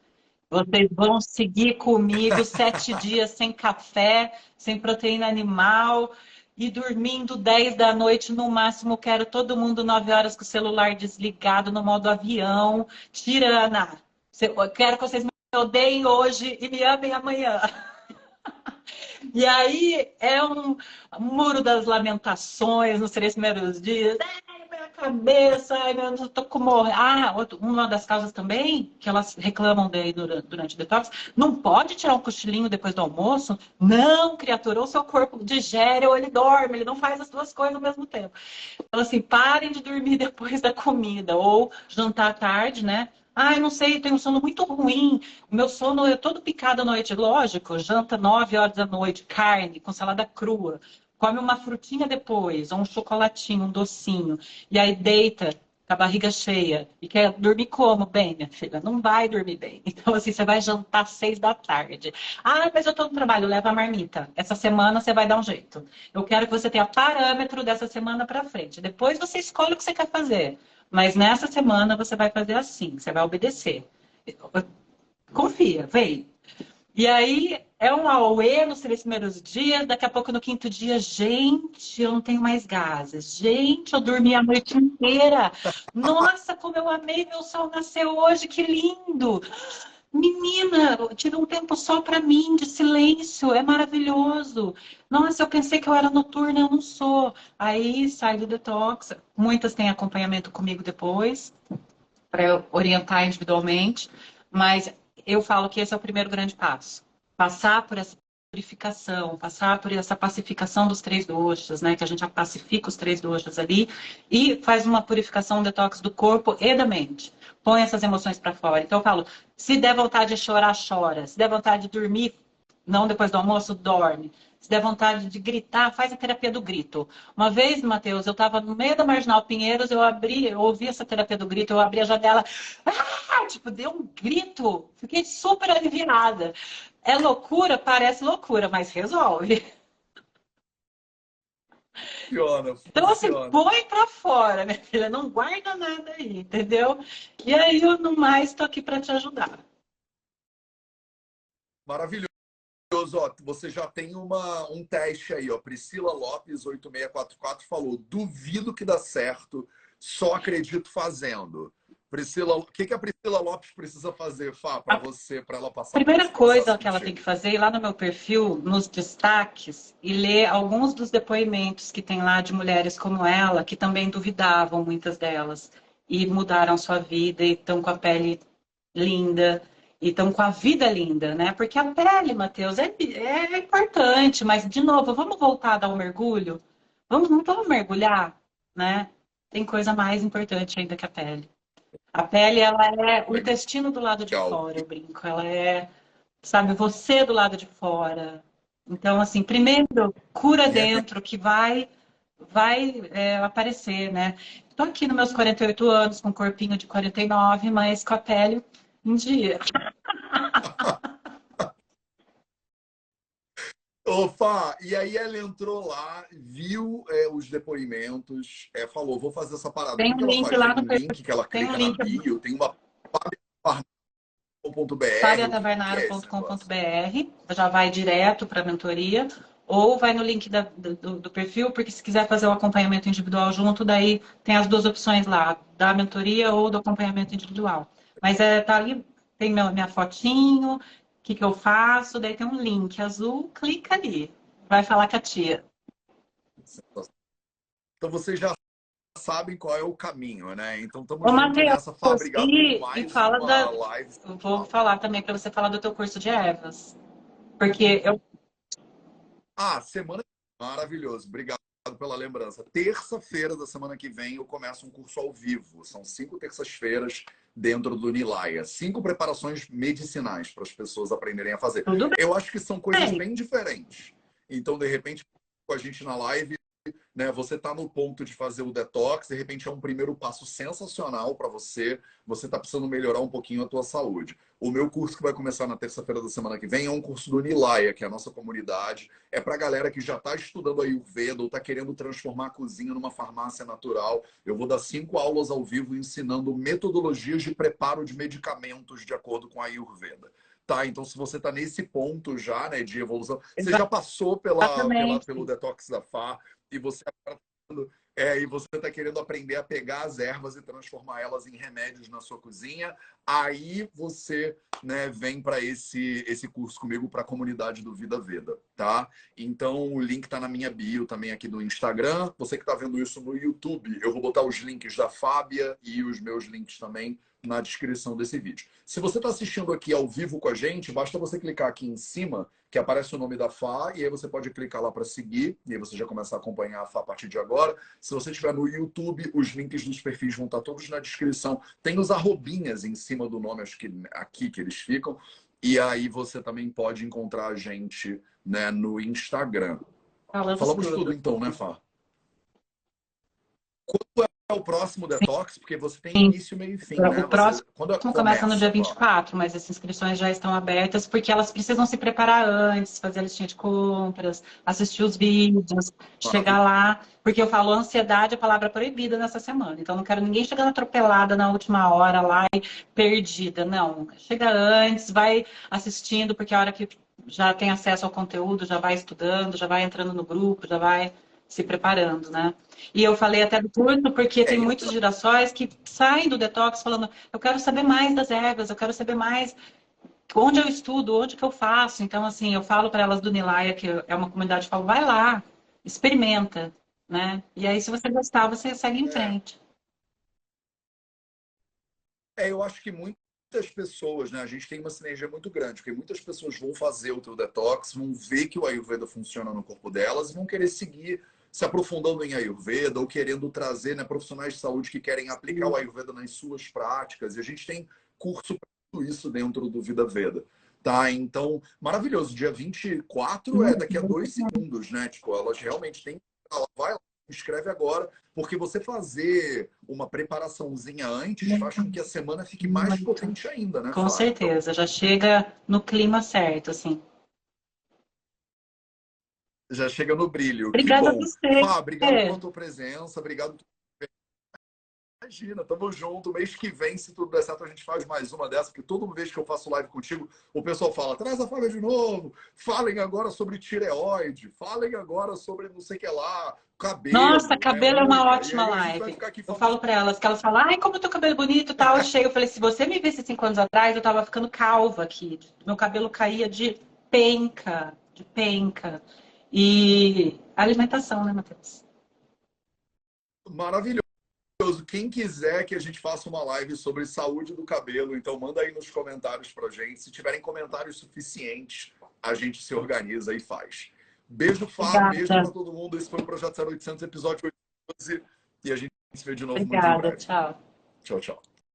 Vocês vão seguir comigo 7 dias sem café, sem proteína animal e dormindo 10 da noite no máximo. Quero todo mundo 9 horas com o celular desligado no modo avião. Tirana, eu quero que vocês me odeiem hoje e me amem amanhã. E aí é um muro das lamentações nos 3 primeiros dias. Ai, minha cabeça, ai, eu tô com morrer. Uma das causas também, que elas reclamam daí durante o detox, não pode tirar um cochilinho depois do almoço? Não, criatura, ou seu corpo digere ou ele dorme, ele não faz as duas coisas ao mesmo tempo. Então, assim, parem de dormir depois da comida, ou jantar tarde, né? Ai, não sei, tenho um sono muito ruim. O meu sono é todo picado à noite. Lógico, janta 9 horas da noite, carne com salada crua. Come uma frutinha depois, ou um chocolatinho, um docinho. E aí deita com a barriga cheia. E quer dormir como? Bem, minha filha, não vai dormir bem. Então, assim, você vai jantar às 6 da tarde. Ah, mas eu tô no trabalho, leva a marmita. Essa semana você vai dar um jeito. Eu quero que você tenha parâmetro dessa semana para frente. Depois você escolhe o que você quer fazer. Mas nessa semana você vai fazer assim, você vai obedecer. Confia, vem. E aí é um auê nos 3 primeiros dias, daqui a pouco no 5º dia, gente, eu não tenho mais gases. Gente, eu dormi a noite inteira. Nossa, como eu amei ver o sol nascer hoje, que lindo! Menina, eu tive um tempo só para mim, de silêncio, é maravilhoso. Nossa, eu pensei que eu era noturna, eu não sou. Aí sai do detox. Muitas têm acompanhamento comigo depois, para eu orientar individualmente, mas eu falo que esse é o primeiro grande passo. Passar por essa purificação, passar por essa pacificação dos 3 doshas, né? Que a gente pacifica os 3 doshas ali e faz uma purificação, um detox do corpo e da mente. Põe essas emoções para fora. Então eu falo, se der vontade de chorar, chora. Se der vontade de dormir, não depois do almoço, dorme. Se der vontade de gritar, faz a terapia do grito. Uma vez, Matheus, eu estava no meio da Marginal Pinheiros, eu ouvi essa terapia do grito, eu abri a janela, tipo, dei um grito, fiquei super aliviada. É loucura? Parece loucura, mas resolve. Funciona, Então, assim, funciona. põe pra fora, minha filha, não guarda nada aí, entendeu? E aí, eu no mais estou aqui para te ajudar. Maravilhoso. Ó, você já tem um teste aí, ó. Priscila Lopes 8644 falou: duvido que dá certo, só acredito fazendo. Priscila, o que a Priscila Lopes precisa fazer, Fá, para você, para ela passar por Primeira esse processo coisa que ela tem contigo? que fazer é ir lá no meu perfil, nos destaques, e ler alguns dos depoimentos que tem lá de mulheres como ela, que também duvidavam, muitas delas, e mudaram sua vida e estão com a pele linda, e estão com a vida linda, né? Porque a pele, Matheus, é importante, mas, de novo, vamos voltar a dar um mergulho? Vamos mergulhar, né? Tem coisa mais importante ainda que a pele. A pele, ela é o intestino do lado de Legal. fora, eu brinco. Ela é, sabe, você do lado de fora. Então, assim, primeiro, cura E é dentro, que vai aparecer, né? Tô aqui nos meus 48 anos, com um corpinho de 49, mas com a pele em dia. Opa, e aí ela entrou lá, viu os depoimentos, falou, vou fazer essa parada. O Tem que que um ela link faz? Tem lá no um link que ela tem um clica na link bio, tem uma .br, o que é esse negócio? fabiatavarnaro.com.br, já vai direto para a mentoria, ou vai no link do perfil, porque se quiser fazer o acompanhamento individual junto, daí tem as duas opções lá, da mentoria ou do acompanhamento individual. Mas tá ali, tem minha fotinho, o que eu faço, daí tem um link azul, clica ali, vai falar com a tia. Então vocês já sabem qual é o caminho, né? Então Ô, estamos junto Matheus, nessa, Fá. Obrigado por e mais fala uma da. live. Eu vou falar também para você falar do teu curso de ervas. Porque eu Semana maravilhoso. Obrigado pela lembrança. Terça-feira da semana que vem eu começo um curso ao vivo. São 5 terças-feiras dentro do Nilaia. 5 preparações medicinais para as pessoas aprenderem a fazer. tudo Eu acho que são coisas bem. bem diferentes. Então, de repente, com a gente na live, né? Você está no ponto de fazer o detox, de repente é um primeiro passo sensacional para você. Você está precisando melhorar um pouquinho a tua saúde. O meu curso que vai começar na terça-feira da semana que vem é um curso do Nilaya, que é a nossa comunidade. É para a galera que já está estudando Ayurveda ou está querendo transformar a cozinha numa farmácia natural. Eu vou dar 5 aulas ao vivo ensinando metodologias de preparo de medicamentos de acordo com a Ayurveda. Tá, então se você está nesse ponto já, né, de evolução, você já passou pelo Exatamente. detox da FA, e você e você está querendo aprender a pegar as ervas e transformar elas em remédios na sua cozinha, aí você, né, vem para esse curso comigo para a comunidade do Vida Veda, tá? Então o link está na minha bio também aqui do Instagram. Você que está vendo isso no YouTube, eu vou botar os links da Fábia e os meus links também na descrição desse vídeo. Se você está assistindo aqui ao vivo com a gente, basta você clicar aqui em cima, que aparece o nome da Fá, e aí você pode clicar lá para seguir, e aí você já começa a acompanhar a Fá a partir de agora. Se você estiver no YouTube, os links dos perfis vão estar todos na descrição. Tem os arrobinhas em cima do nome, acho que aqui que eles ficam, e aí você também pode encontrar a gente, né, no Instagram. Falamos Falamos tudo tudo. então, né, Fá? Quando é o próximo detox? Porque você tem Sim. início, meio e fim, né? O próximo Quando começa no dia começa, vinte e Fá? quatro, mas as inscrições já estão abertas porque elas precisam se preparar antes, fazer a listinha de compras, assistir os vídeos, chegar Maravilha. lá, porque eu falo ansiedade é palavra proibida nessa semana. Então não quero ninguém chegando atropelada na última hora lá e perdida. Não, chega antes, vai assistindo, porque a hora que já tem acesso ao conteúdo, já vai estudando, já vai entrando no grupo, já vai se preparando, né? E eu falei até do curso porque tem E muitos girassóis que saem do detox falando, eu quero saber mais das ervas, eu quero saber mais onde eu estudo, onde que eu faço. Então, assim, eu falo para elas do Nilaya, que é uma comunidade, eu falo, vai lá, experimenta, né? E aí, se você gostar, você segue em é, frente. eu acho que muitas pessoas, né? A gente tem uma sinergia muito grande, porque muitas pessoas vão fazer o teu detox, vão ver que o Ayurveda funciona no corpo delas e vão querer seguir se aprofundando em Ayurveda ou querendo trazer, né, profissionais de saúde que querem aplicar o Ayurveda nas suas práticas. E a gente tem curso para tudo isso dentro do Vida Veda. Tá, então, maravilhoso. Dia 24 é daqui a 2 segundos, né? Tipo, elas realmente têm. Ela vai lá, escreve agora, porque você fazer uma preparaçãozinha antes faz com que a semana fique mais Muito. potente ainda, né, Com Fá? Então, certeza, já chega no clima certo, assim. já chega no brilho. Que Obrigada a bom. você. Fá, obrigado pela tua presença, obrigado. Imagina, tamo junto. Mês que vem, se tudo der certo, a gente faz mais uma dessa, porque toda vez que eu faço live contigo, o pessoal fala: traz a Fábia de novo, falem agora sobre tireoide, falem agora sobre não sei o que lá, Nossa, cabelo, né, cabelo é uma unha. E ótima aí a gente vai live. ficar aqui Eu falando. falo para elas que elas falam, ai, como teu cabelo bonito, tal, cheio. Eu falei, se você me visse 5 anos atrás, eu tava ficando calva aqui. Meu cabelo caía de penca, de penca. E alimentação, né, Matheus? Maravilhoso. Quem quiser que a gente faça uma live sobre saúde do cabelo, então manda aí nos comentários pra gente. Se tiverem comentários suficientes, a gente se organiza e faz. Beijo, Fá, beijo Obrigada. para todo mundo. Esse foi o Projeto 0800, episódio 812, e a gente se vê de novo muito em Obrigada, breve. tchau. Tchau, tchau.